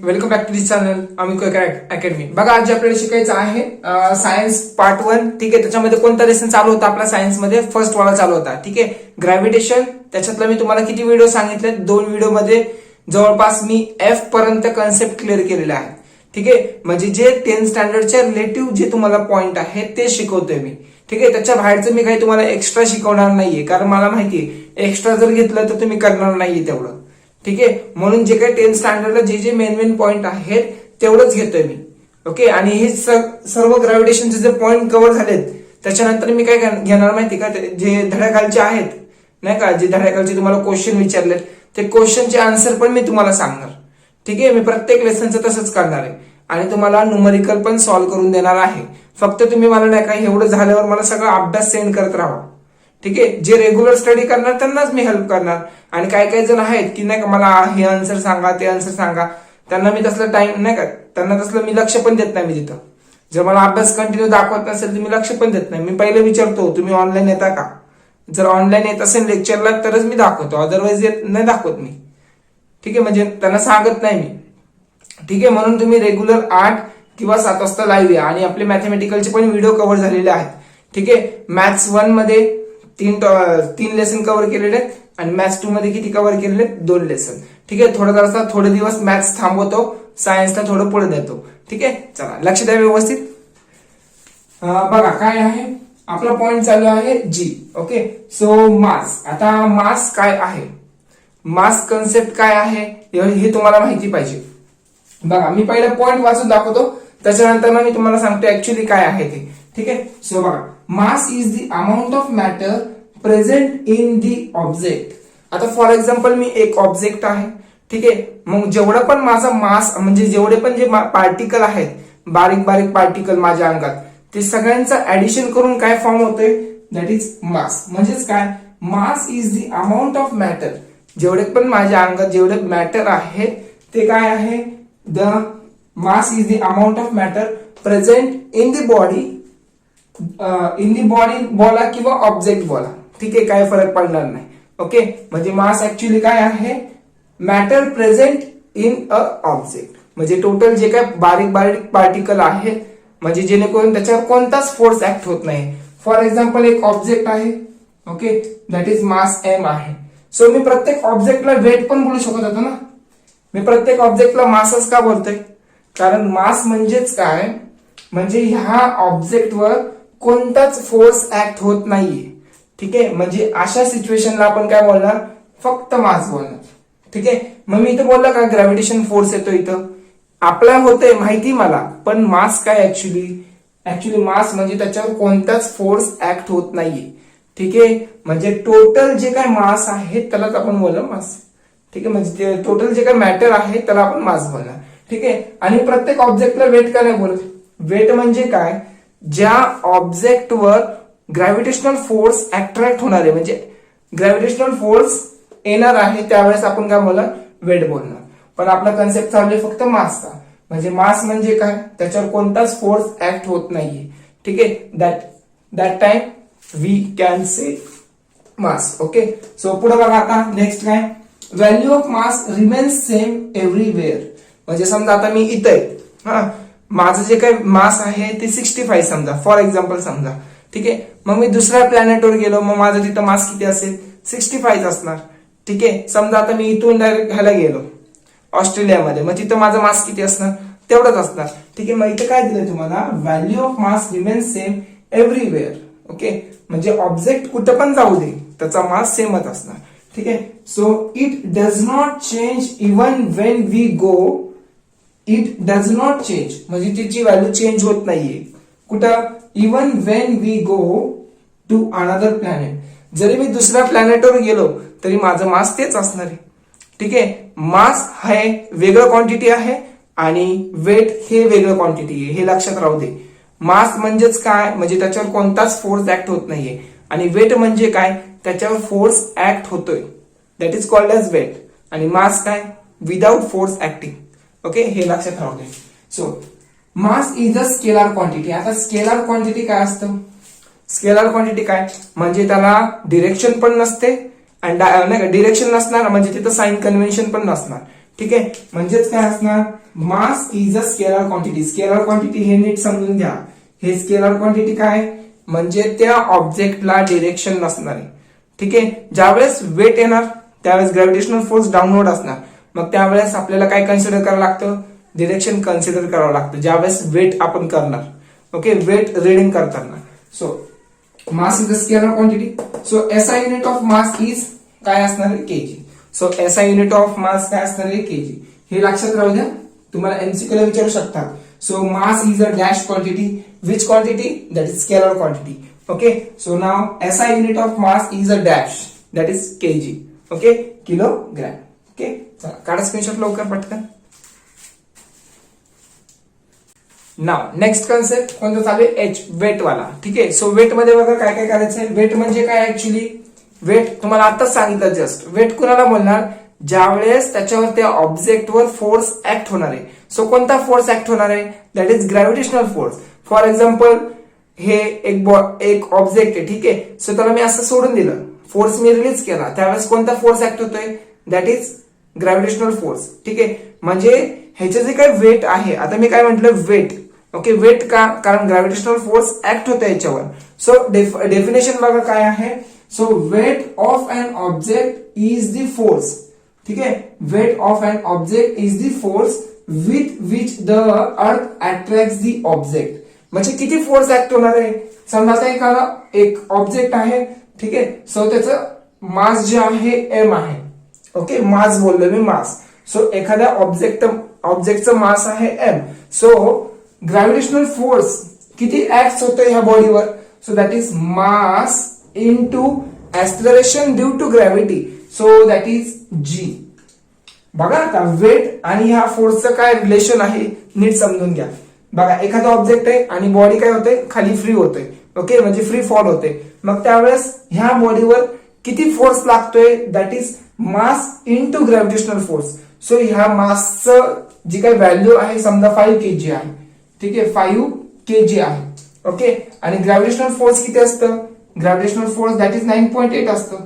Welcome back to this channel Amiko Academy. बघा आज आपल्याला शिकायचं आहे सायन्स पार्ट 1. ठीक आहे, त्याच्यामध्ये कोणता लेसन चालू होता आपला सायन्स मध्ये? फर्स्ट वाला चालू होता. ठीक आहे, ग्रॅव्हिटेशन. त्याच्यातलं मी तुम्हाला किती व्हिडिओ सांगितले? 2 व्हिडिओ मध्ये जवळपास मी एफ पर्यंत कन्सेप्ट क्लिअर केलेला आहे. ठीक आहे, म्हणजे जे 10th स्टँडर्डच्या रिलेटिव्ह जे तुम्हाला पॉइंट आहे ते शिकवतोय मी. ठीक आहे, त्याच्या बाहेरचं मी काही तुम्हाला एक्स्ट्रा शिकवणार नाहीये, कारण मला माहितीये एक्स्ट्रा जर घेतलं तर तुम्ही करणार नाहीये तेवढं. ठीक आहे, म्हणून जे काही 10th स्टँडर्डला जे मेन पॉइंट आहेत तेवढंच घेतोय मी. ओके, आणि हे सर्व ग्रॅव्हिटेशनचे जे पॉइंट कव्हर झालेत त्याच्यानंतर मी काय घेणार माहिती का? जे धड्याखालचे आहेत नाही का, जे धड्याखालचे तुम्हाला क्वेश्चन विचारलेत ते क्वेश्चनचे आन्सर पण मी तुम्हाला सांगणार. ठीक आहे, मी प्रत्येक लेसनचं तसंच करणार आहे आणि तुम्हाला न्यूमरिकल पण सॉल्व्ह करून देणार आहे. फक्त तुम्ही मला नाही का एवढं झाल्यावर मला सगळा अभ्यास सेंड करत राहा. ठीक आहे, जे रेग्युलर स्टडी करणार त्यांनाच मी हेल्प करणार. आणि काही जण आहेत की नाही का मला हे आन्सर सांगा ते आन्सर सांगा, त्यांना मी तसलं टाइम नाही का, त्यांना तसलं मी लक्ष पण देत नाही. मी तिथं जर मला अभ्यास कंटिन्यू दाखवत नसेल तर मी लक्ष पण देत नाही. मी पहिले विचारतो तुम्ही ऑनलाईन येता का? जर ऑनलाईन येत असेल लेक्चरला तरच मी दाखवतो, अदरवाईज येत नाही दाखवत मी. ठीक आहे, म्हणजे त्यांना सांगत नाही मी. ठीक आहे, म्हणून तुम्ही रेग्युलर 8 किंवा 7 वाजता लाईव्ह या. आणि आपले मॅथमॅटिकलचे पण व्हिडिओ कव्हर झालेले आहेत. ठीक आहे, मॅथ्स 1 मध्ये 3 लेसन कव्हर केलेले आहेत आणि मॅथ्स 2 मध्ये किती कव्हर केलेले? 2 लेसन. ठीक आहे, थोडे दिवस मॅथ्स थांबवतो, सायन्सला थोडं पुढे देतो. ठीक आहे, चला लक्ष द्या व्यवस्थित. बघा काय आहे आपला पॉइंट चालू आहे जी. ओके, सो मास. आता मास काय आहे, मास कन्सेप्ट काय आहे हे तुम्हाला माहिती पाहिजे. बघा मी पहिला पॉइंट वाचून दाखवतो, त्याच्यानंतर मी तुम्हाला सांगतो ऍक्च्युली काय आहे ते. ठीक आहे, सो बघा mass is the amount of matter present in the object. आता फॉर एक्झाम्पल मी एक ऑब्जेक्ट आहे. ठीक आहे, मग जेवढं पण माझा मास म्हणजे जेवढे पण जे पार्टिकल आहेत, बारीक पार्टिकल माझ्या अंगात, ते सगळ्यांचं ऍडिशन करून काय फॉर्म होतोय? दॅट इज मास. म्हणजेच काय? Mass is the amount of matter. जेवढे पण माझ्या अंगात जेवढे मॅटर आहेत ते काय आहे? The mass is the amount of matter present in the body. In the body बोला किंवा ऑब्जेक्ट बोला, ठीक आहे, काय फरक पडणार नाही. ओके, म्हणजे मास ऍक्च्युली काय आहे? Matter present in a object. म्हणजे टोटल जे काय बारीक पार्टिकल आहे, म्हणजे जेणेकरून त्याच्यावर कोणताच फोर्स ऍक्ट होत नाही. फॉर एक्झाम्पल एक ऑब्जेक्ट आहे. Okay, that is mass M आहे. सो मी प्रत्येक ऑब्जेक्टला वेट पण बोलू शकत होतो ना. मी प्रत्येक ऑब्जेक्टला मासच का बोलतोय? कारण मास म्हणजेच काय? म्हणजे ह्या ऑब्जेक्टवर कोणताच फोर्स ऍक्ट होत नाहीये. ठीक आहे, म्हणजे अशा सिच्युएशनला आपण काय बोलणार? फक्त मास बोलणार. ठीक आहे, मग मी इथं बोलला का ग्रॅव्हिटेशन फोर्स येतो इथं? आपला होतंय माहिती मला, पण मास काय ऍक्च्युली मास म्हणजे त्याच्यावर कोणताच फोर्स ऍक्ट होत नाहीये. ठीक आहे, म्हणजे टोटल जे काय मास आहे त्यालाच आपण बोलणार मास. ठीक आहे, म्हणजे टोटल जे काय मॅटर आहे त्याला आपण मास बोलणार. ठीक आहे, आणि प्रत्येक ऑब्जेक्टला वेट का नाही बोलत? वेट म्हणजे काय? ज्या ऑब्जेक्टवर ग्रॅव्हिटेशनल फोर्स अट्रॅक्ट होणार आहे, म्हणजे ग्रॅव्हिटेशनल फोर्स येणार आहे, त्यावेळेस आपण काय बोलणार? वेट बोलणार. पण आपला कन्सेप्ट चालू आहे फक्त मासचा. म्हणजे मास म्हणजे काय? त्याच्यावर कोणताच फोर्स ऍक्ट होत नाहीये. ठीक आहे, that time we can say mass. Okay, so पुढे बघा आता नेक्स्ट काय? Value of mass remains same everywhere. म्हणजे समजा आता मी इथं आहे, माझं जे काही मास आहे ते 65 समजा, फॉर एक्झाम्पल समजा. ठीक आहे, मग मी दुसऱ्या प्लॅनेटवर गेलो, मग माझं तिथं मास किती असेल? 65 असणार. ठीक आहे, समजा आता मी इथून डायरेक्ट ह्याला गेलो ऑस्ट्रेलियामध्ये, मग तिथं माझं मास किती असणार? तेवढंच असणार. ठीक आहे, मग इथं काय दिलंय तुम्हाला? Value of mass remains same everywhere. Okay, म्हणजे ऑब्जेक्ट कुठं पण जाऊ दे त्याचा मास सेमच असणार. ठीक आहे, so it does not change even when we go. It does not change म्हणजे तिची व्हॅल्यू चेंज होत नाहीये. कुठं? Even when we go to another planet. जरी मी दुसऱ्या प्लॅनेटवर गेलो तरी माझं मास तेच असणार आहे. ठीक आहे, मास हे वेगळं क्वांटिटी आहे आणि वेट हे वेगळं क्वांटिटी आहे, हे लक्षात राहू दे. मास म्हणजेच काय? म्हणजे त्याच्यावर कोणताच फोर्स ऍक्ट होत नाहीये. आणि वेट म्हणजे काय? त्याच्यावर फोर्स ऍक्ट होतोय, that is called as weight. आणि मास काय? Without force acting. ओके, हे लक्षात राहू दे. So mass is a scalar quantity. आता स्केलार क्वांटिटी काय असतं? स्केलार क्वांटिटी काय? म्हणजे त्याला डिरेक्शन पण नसते आणि नाही का, डिरेक्शन नसणार म्हणजे तिथं साइन कन्व्हेन्शन पण नसणार. ठीक आहे, म्हणजेच काय असणार, मास is a scalar quantity. Scalar quantity हे नीट समजून घ्या. हे स्केलर क्वांटिटी काय म्हणजे त्या ऑब्जेक्टला डिरेक्शन नसणार आहे. ठीक आहे, ज्यावेळेस वेट येणार त्यावेळेस ग्रॅव्हिटेशनल फोर्स डाऊनवर्ड असणार. मग त्यावेळेस आपल्याला काय कन्सिडर करावं लागतं, डिरेक्शन कन्सिडर करावं लागतं ज्यावेळेस वेट आपण करणार. ओके, वेट रीडिंग करताना. So mass is a scalar quantity. So SI unit of mass is काय असणार आहे, KG. So SI unit of mass काय असणार आहे, केजी. हे लक्षात राहू द्या, तुम्हाला एमसीक्यू ला विचारू शकतात. So mass is a dash quantity. Which quantity, that is scalar quantity. Okay, so now SI unit of mass is a dash, that is KG. Okay, kilogram. Okay, चला काढा स्क्रीनशॉट लवकर पटकन. नाउ नेक्स्ट कन्सेप्ट कोणता चालू आहे, H, weight वाला. ठीक आहे, सो वेट मध्ये बघा काय काय करायचं आहे. वेट म्हणजे काय ऍक्च्युली, वेट तुम्हाला आताच सांगितलं जस्ट. वेट कुणाला बोलणार, ज्यावेळेस त्याच्यावर त्या ऑब्जेक्टवर फोर्स ऍक्ट होणार आहे. सो कोणता फोर्स ऍक्ट होणार आहे, that is gravitational force. For example हे एक ऑब्जेक्ट आहे. ठीक आहे, सो त्याला मी असं सोडून दिलं, फोर्स मी रिलीज केला, त्यावेळेस कोणता फोर्स ऍक्ट होतोय, दॅट इज ग्रॅव्हिटेशनल फोर्स. ठीक आहे, म्हणजे ह्याचे जे काही वेट आहे, आता मी काय म्हटलं वेट. ओके, वेट का, कारण ग्रॅव्हिटेशनल फोर्स ऍक्ट होतो याच्यावर. सो डेफिनेशन बघा काय आहे. So weight of an object is the force. ठीक आहे, weight of an object is the force with which the earth attract the object. म्हणजे किती फोर्स ऍक्ट होणार आहे. समजा आता एखादा एक ऑब्जेक्ट आहे. ठीक आहे, सो त्याचं मास जे आहे एम आहे. ओके, मास बोललो मी, मास. सो एखाद्या ऑब्जेक्टचं मास आहे एम. सो ग्रॅव्हिटेशनल फोर्स किती ऍक्ट होतोय ह्या बॉडीवर, so that is mass into acceleration due to gravity. So that is G. बघा आता वेट आणि ह्या फोर्सचं काय रिलेशन आहे नीट समजून घ्या. बघा एखादा ऑब्जेक्ट आहे आणि बॉडी काय होते, खाली फ्री होते. ओके, म्हणजे फ्री फॉल होते. मग त्यावेळेस ह्या बॉडीवर किती फोर्स लागतोय, that is mass into gravitational force. So ह्या मासचं जी काही व्हॅल्यू आहे समजा 5 kg आहे. ठीक आहे, 5 kg आहे. ओके, आणि ग्रॅव्हिटेशनल फोर्स किती असतं, ग्रॅव्हिटेशनल फोर्स दॅट इज 9.8 असतं.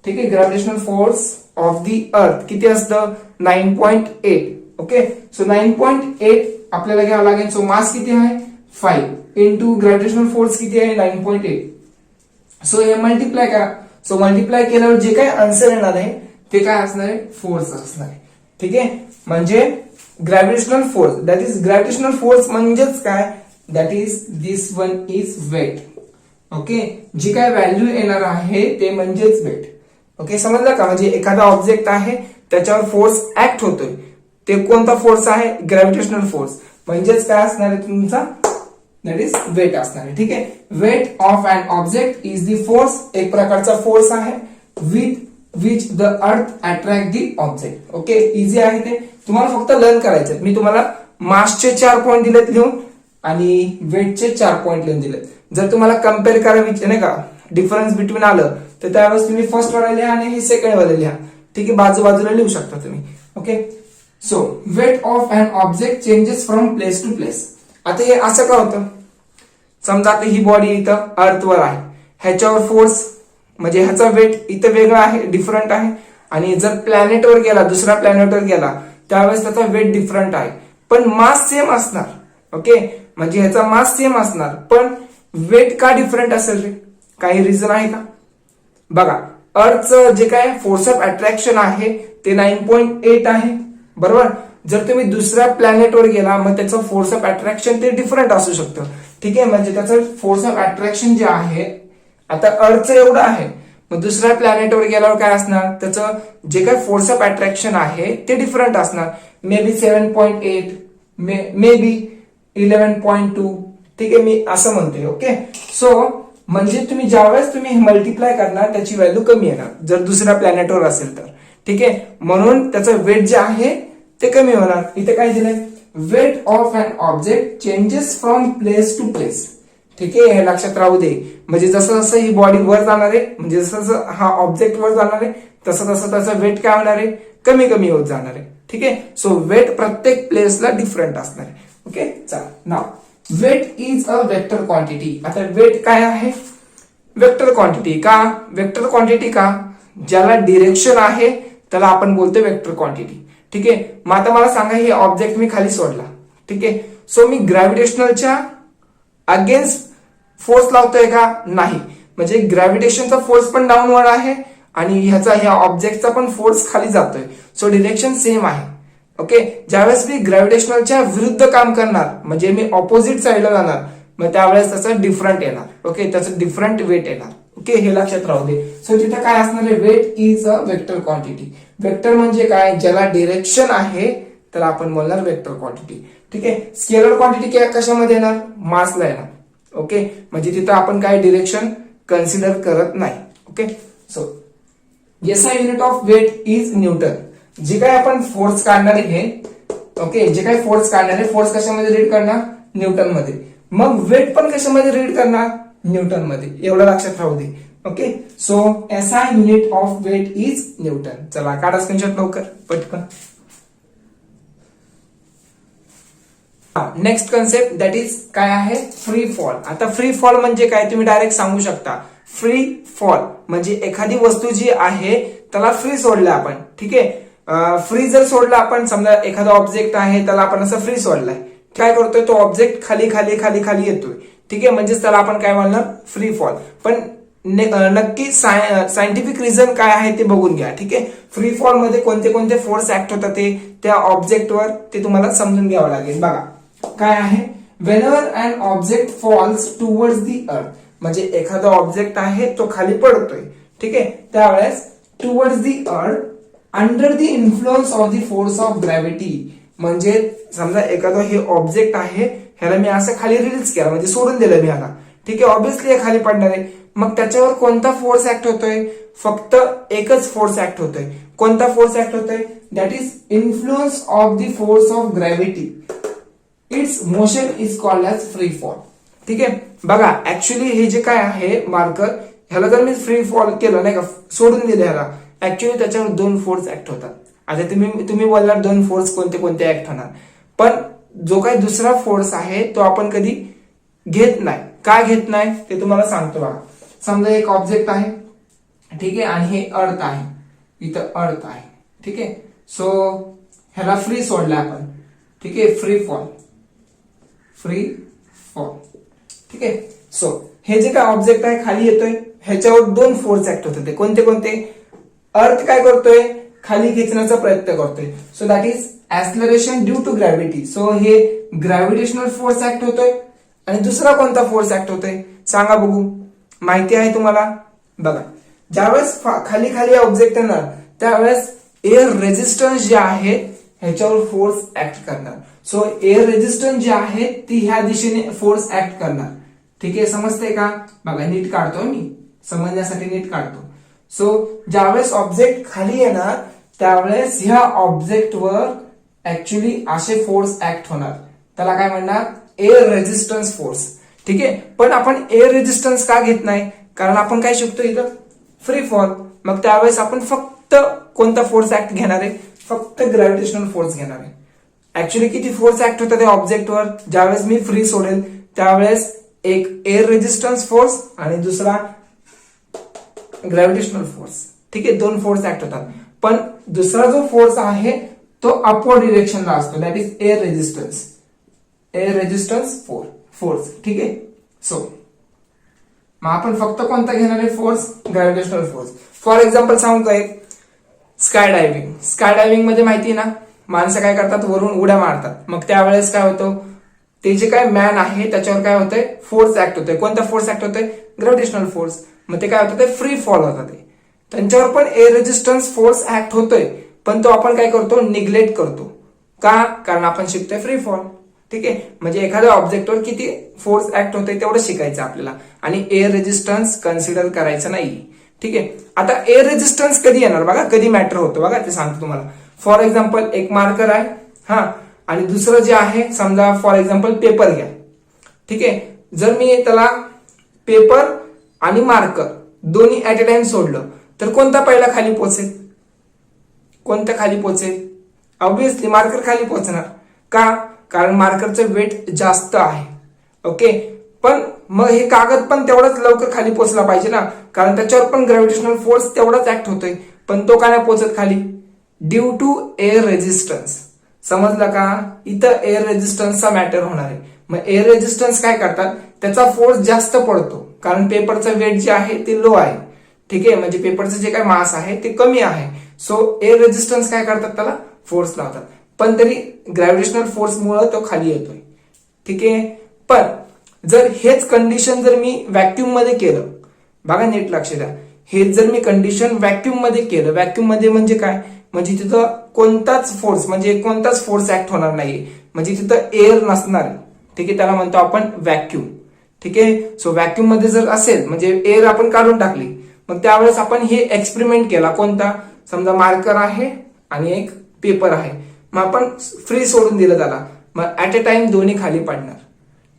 ठीक आहे, gravitational force of the earth किती असतं, 9.8. ओके, सो 9.8 आपल्याला घ्यावं लागेल. सो मास किती आहे 5 इंटू ग्रॅव्हिटेशनल फोर्स किती आहे 9.8. सो हे मल्टिप्लाय करा. सो मल्टिप्लाय केल्यावर जे काही आन्सर येणार आहे ते काय असणार आहे, फोर्स असणार आहे. ठीक आहे, म्हणजे gravitational force that is gravitational force म्हणजेच काय, that is this one is weight. Okay, G काय व्हॅल्यू येणार आहे ते म्हणजेच वेट. ओके, समजलं का, म्हणजे एखादा ऑब्जेक्ट आहे त्याच्यावर फोर्स ऍक्ट होतोय, ते कोणता फोर्स आहे, ग्रॅव्हिटेशनल फोर्स, म्हणजेच काय असणार आहे तुमचा, दॅट इज वेट असणार आहे. ठीक आहे, weight of an object is the force, एक प्रकारचा फोर्स आहे with which the earth attract the object. Okay, easy आहे ते, तुम्हाला फक्त लर्न करायचं. मी तुम्हाला मासचे 4 पॉईंट दिलेत लिहून आणि वेटचे 4 पॉईंट लिहून दिलेत. जर तुम्हाला कम्पेअर करायचं नाही का, डिफरन्स बिटवीन आलं तर त्यावेळेस तुम्ही फर्स्ट वाला लिहा आणि हे सेकंड वाला लिहा. ठीक आहे, बाजूबाजूला लिहू शकता तुम्ही. Okay, so weight of an object changes from place to place. आता हे असं का होतं, समजा आता ही बॉडी इथं अर्थवर आहे, ह्याच्यावर फोर्स म्हणजे ह्याचा वेट इथं वेगळा आहे, डिफरंट आहे. आणि जर प्लॅनेटवर गेला, दुसऱ्या प्लॅनेटवर गेला त्यावेळेस त्याचा वेट डिफरंट आहे, पण मास सेम असणार. ओके, म्हणजे ह्याचा मास सेम असणार, पण वेट का डिफरंट असेल रे, काही रिझन आहे का. बघा, अर्थचं जे काय फोर्स ऑफ अट्रॅक्शन आहे ते 9.8 आहे, बरोबर. जर तुम्ही दुसऱ्या प्लॅनेटवर गेला मग त्याचं फोर्स ऑफ अट्रॅक्शन ते डिफरंट असू शकतं. ठीक आहे, म्हणजे त्याचं फोर्स ऑफ अट्रॅक्शन जे आहे आता अर्थचं एवढं आहे, मग दुसऱ्या प्लॅनेटवर गेल्यावर काय असणार, त्याचं जे काय फोर्स ऑफ अट्रॅक्शन आहे ते डिफरंट असणार. May be 7.8, may be 11.2. ठीक आहे, मी असं म्हणतोय. ओके, सो म्हणजे तुम्ही ज्यावेळेस तुम्ही मल्टिप्लाय करणार त्याची व्हॅल्यू कमी येणार जर दुसऱ्या प्लॅनेटवर असेल तर. ठीक आहे, म्हणून त्याचं वेट जे आहे ते कमी होणार. इथे काय दिलंय, weight of an object changes from place to place. ठीक आहे, हे लक्षात राहू दे. म्हणजे जसं जसं ही बॉडी वर जाणार आहे, म्हणजे जसं जसं हा ऑब्जेक्ट वर जाणार आहे तसं तसं त्याचं वेट काय होणार आहे, कमी कमी होत जाणार आहे. ठीक आहे, सो वेट प्रत्येक प्लेसला डिफरंट असणार आहे. ओके, चला नाव weight is a vector quantity. आता वेट काय आहे, वेक्टर क्वांटिटी. का वेक्टर क्वांटिटी, का ज्याला डिरेक्शन आहे त्याला आपण बोलतो वेक्टर क्वांटिटी. ठीक आहे. मग आता मला सांगा हे ऑब्जेक्ट मी खाली सोडला, ठीक आहे. सो मी ग्रॅव्हिटेशनलच्या अगेन्स्ट फोर्स लावतोय का? नाही. म्हणजे ग्रॅव्हिटेशनचा फोर्स पण डाऊनवर्ड आहे आणि ह्या ऑब्जेक्टचा पण फोर्स खाली जातोय. सो डिरेक्शन सेम आहे. ओके. ज्यावेळेस मी ग्रॅव्हिटेशनलच्या विरुद्ध काम करणार म्हणजे मी ऑपोजिट साईडला जाणार, मग त्यावेळेस त्याचं डिफरंट येणार. ओके. त्याचं डिफरंट वेट येणार. ओके. हे लक्षात राहू दे. सो तिथे काय असणार आहे? Weight is a vector quantity. Vector म्हणजे काय? ज्याला डिरेक्शन आहे त्याला आपण बोलणार वेक्टर क्वांटिटी. ठीक आहे. स्केलर क्वांटिटी कशामध्ये येणार? मासला येणार. ओके. म्हणजे तिथं आपण काय डिरेक्शन कन्सिडर करत नाही. Okay. So SI unit of weight is newton. जे काय आपण फोर्स काढणार आहे, ओके, जे काय फोर्स काढणार आहे, फोर्स कशामध्ये रीड करणार? न्यूटन मध्ये. मग वेट पण कशामध्ये रीड करणार? न्यूटन मध्ये. एवढं लक्षात राहू दे. Okay. So SI unit of weight is newton. चला काढा स्क्रीनशॉट लवकर पटकन. नेक्स्ट कन्सेप्ट दॅट इज काय आहे? Free fall. आता फ्री फॉल म्हणजे काय तुम्ही डायरेक्ट सांगू शकता. फ्री फॉल म्हणजे एखादी वस्तू जी आहे त्याला फ्री सोडलं आपण. ठीक आहे. फ्री जर सोडला आपण, समजा एखादा ऑब्जेक्ट आहे त्याला आपण असं फ्री सोडलाय, काय करतोय? तो ऑब्जेक्ट खाली खाली खाली खाली येतोय. ठीक आहे. म्हणजेच त्याला आपण काय म्हणणार? Free fall. पण नक्की सायंटिफिक रिझन काय आहे ते बघून घ्या. ठीक आहे. फ्री फॉल मध्ये कोणते कोणते फोर्स ऍक्ट होतात ते त्या ऑब्जेक्टवर ते तुम्हाला समजून घ्यावं लागेल. बघा काय आहे? Whenever an object falls towards the earth, म्हणजे एखादा ऑब्जेक्ट आहे तो खाली पडतोय. ठीक आहे. त्यावेळेस टुवर्ड्स दी अर्थ under the influence of the force of gravity, म्हणजे समजा एखादा हे ऑब्जेक्ट आहे, ह्याला मी असं खाली रिलीज केला म्हणजे सोडून दिलं मी ह्याला. ठीक आहे. ऑब्विसली हे खाली पडणार आहे. मग त्याच्यावर कोणता फोर्स ऍक्ट होतोय? फक्त एकच फोर्स ऍक्ट होतोय. कोणता फोर्स ऍक्ट होतोय? That is influence of the force of gravity. It's motion is called as free fall. ठीक आहे. बघा ऍक्च्युली हे जे काय आहे मार्कर, ह्याला जर मी फ्री फॉल केलं नाही का, सोडून दिलं ह्याला, ऍक्च्युली त्याच्यावर दोन फोर्स ऍक्ट होतात. आता तुम्ही बोलणार दोन फोर्स कोणते कोणते ऍक्ट होणार, पण जो काही दुसरा फोर्स आहे तो आपण कधी घेत नाही. का घेत नाही ते तुम्हाला सांगतो. बघा समजा एक ऑब्जेक्ट आहे, ठीक आहे, आणि हे अर्थ आहे, इथं अर्थ आहे. ठीक आहे. सो ह्याला फ्री सोडला आपण. ठीक आहे. Free fall. Free fall. ठीक आहे. सो हे जे काय ऑब्जेक्ट आहे खाली येतोय, ह्याच्यावर दोन फोर्स ऍक्ट होतात. कोणते कोणते? अर्थ काय करतोय? खाली खेचण्याचा प्रयत्न करतोय. So that is acceleration due to gravity. So हे ग्रॅव्हिटेशनल फोर्स ऍक्ट होतोय. आणि दुसरा कोणता फोर्स ऍक्ट होतोय सांगा बघू? माहिती आहे तुम्हाला? बघा ज्यावेळेस खाली खाली ऑब्जेक्ट येणार त्यावेळेस एअर रेजिस्टन्स जे आहे ह्याच्यावर फोर्स ऍक्ट करणार. सो एअर रेजिस्टन्स जे आहे ती ह्या दिशेने फोर्स ऍक्ट करणार. ठीक आहे. समजतंय का? बघा नीट काढतो मी, समजण्यासाठी नीट काढतो. सो ज्यावेळेस ऑब्जेक्ट खाली येणार त्यावेळेस ह्या ऑब्जेक्टवर ऍक्च्युली असे फोर्स ऍक्ट होणार. त्याला काय म्हणणार? Air resistance force. ठीक आहे. पण आपण एअर रेजिस्टन्स का घेत नाही? कारण आपण काय शिकतो इथं? Free fall. मग त्यावेळेस आपण फक्त कोणता फोर्स ऍक्ट घेणार आहे? फक्त ग्रॅव्हिटेशनल फोर्स घेणार आहे. ऍक्च्युली किती फोर्स ऍक्ट होतात त्या ऑब्जेक्टवर? ज्यावेळेस मी फ्री सोडेल त्यावेळेस एक एअर रेजिस्टन्स फोर्स आणि दुसरा ग्रॅव्हिटेशनल फोर्स. ठीक आहे. दोन फोर्स ऍक्ट होतात. पण दुसरा जो फोर्स आहे तो अपवर्ड डिरेक्शनला असतो. That is air resistance. Air resistance force. ठीक आहे. सो मग आपण फक्त कोणता घेणार आहे force? Gravitational force. For example सांगू का एक? Sky diving. स्काय डायव्हिंग मध्ये माहिती आहे ना, माणसं काय करतात? वरून उड्या मारतात. मग त्यावेळेस काय होतं? ते जे काय मॅन आहे त्याच्यावर काय होतंय? फोर्स ऍक्ट होतोय. कोणता फोर्स ऍक्ट होतोय? Gravitational force. मग ते काय होतं? ते फ्री फॉल होतात. त्यांच्यावर पण एअर रेजिस्टन्स फोर्स ऍक्ट होतोय, पण तो आपण काय करतो? निग्लेक्ट करतो. का? कारण आपण शिकतोय फ्री फॉल. ठीक आहे. म्हणजे एखाद्या ऑब्जेक्टवर किती फोर्स ऍक्ट होतोय तेवढं शिकायचं आपल्याला, आणि एअर रेजिस्टन्स कन्सिडर करायचं नाही. ठीक आहे. आता एअर रेजिस्टन्स कधी येणार बघा, कधी मॅटर होतं बघा, ते सांगतो तुम्हाला. फॉर एक्झाम्पल एक मार्कर आहे, हा, आणि दुसरं जे आहे समजा फॉर एक्झाम्पल पेपर घ्या. ठीक आहे. जर मी त्याला पेपर आणि मार्कर दोन्ही ऍट अ टाइम सोडलं तर कोणता पहिला खाली पोहोचेल? कोणता खाली पोहोचेल? ऑब्विसली मार्कर खाली पोहोचणार. का? कारण मार्करचं वेट जास्त आहे. ओके. पण मग हे कागद पण तेवढाच लवकर खाली पोहोचला पाहिजे ना, कारण त्याच्यावर पण ग्रॅव्हिटेशनल फोर्स तेवढाच ऍक्ट होतोय, पण तो काय नाही पोहोचत खाली? Due to air resistance. समजलं का? इथं एअर रेझिस्टन्सचा मॅटर होणार आहे. मग एअर रेझिस्टन्स काय करतात, त्याचा फोर्स जास्त पडतो कारण पेपरचं वेट जे आहे ते लो आहे. ठीक आहे, म्हणजे पेपरचं जे काय मास आहे ते कमी आहे. सो एअर रेझिस्टन्स काय करतात, त्याला फोर्स लावतात. पण तरी ग्रॅव्हिटेशनल फोर्स मुळे तो खाली येतोय. ठीक आहे, पण जर हेच कंडिशन जर मी व्हॅक्यूम मध्ये केलं, बघा नीट लक्ष द्या, हेच जर मी कंडिशन व्हॅक्यूम मध्ये केलं, व्हॅक्यूम मध्ये म्हणजे काय, म्हणजे तिथं कोणताच फोर्स ऍक्ट होणार नाहीये, म्हणजे तिथं एअर नसणार. ठीक आहे, त्याला म्हणतो आपण व्हॅक्यूम. ठीक आहे, सो व्हॅक्यूम मध्ये जर असेल म्हणजे एअर आपण काढून टाकली, मग त्यावेळेस आपण हे एक्सपेरिमेंट केला. कोणता, समजा मार्कर आहे आणि एक पेपर आहे, मग आपण फ्री सोडून दिलं त्याला, मग ऍट अ टाइम दोन्ही खाली पडणार.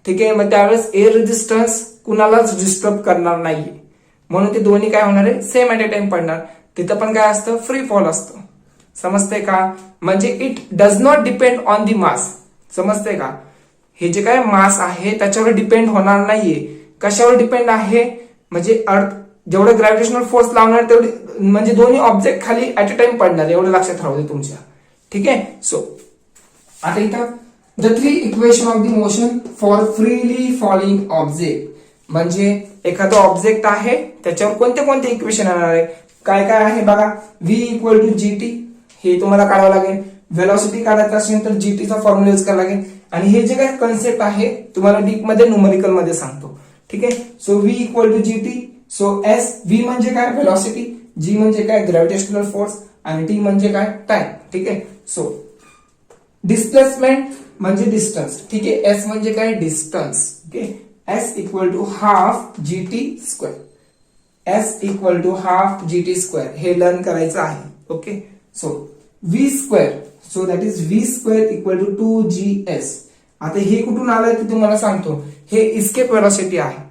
ठीक आहे, मग त्यावेळेस एअर रेझिस्टन्स कुणालाच डिस्टर्ब करणार नाहीये, म्हणून ते दोन्ही काय होणार आहे, सेम ऍट अ टाइम पडणार. तिथं पण काय असतं, फ्री फॉल असतं. समजते का? म्हणजे it does not depend on the mass. समजते का? हे जे काय मास आहे त्याच्यावर डिपेंड होणार नाहीये. कशावर डिपेंड आहे, म्हणजे अर्थ जेवढं ग्रॅव्हिटेशनल फोर्स लावणार तेवढे, म्हणजे दोन्ही ऑब्जेक्ट खाली ऍट अ टाइम पडणार, एवढं लक्षात राहू दे तुमच्या. ठीक आहे, सो आता इथं the 3 equation of the motion for freely falling object. म्हणजे एखादा ऑब्जेक्ट आहे त्याच्यावर कोणते कोणते इक्वेशन येणार आहे, काय काय आहे बघा. v इक्वल टू जीटी हे तुम्हाला काढावं लागेल. व्हेलॉसिटी काढायचं असेल तर जीटीचा फॉर्म्युला यूज करावा लागेल. आणि हे जे काय कन्सेप्ट आहे तुम्हाला डीप मध्ये न्यूमेरिकल मध्ये सांगतो. ठीक आहे, so v equal to GT. So S, v म्हणजे काय, व्हेलॉसिटी, g म्हणजे काय, ग्रॅव्हिटेशनल फोर्स, आणि t म्हणजे काय, टाइम. ठीक आहे, सो डिस्प्लेसमेंट म्हणजे डिस्टन्स. ठीक आहे, s म्हणजे काय, distance. Okay, s equal to half GT square. s equal to half GT square हे लर्न करायचं आहे. Okay, so v square, so that is v square equal to 2gs. आता हे कुठून आलंय ते तुम्हाला सांगतो. हे इस्केप वेलॉसिटी आहे.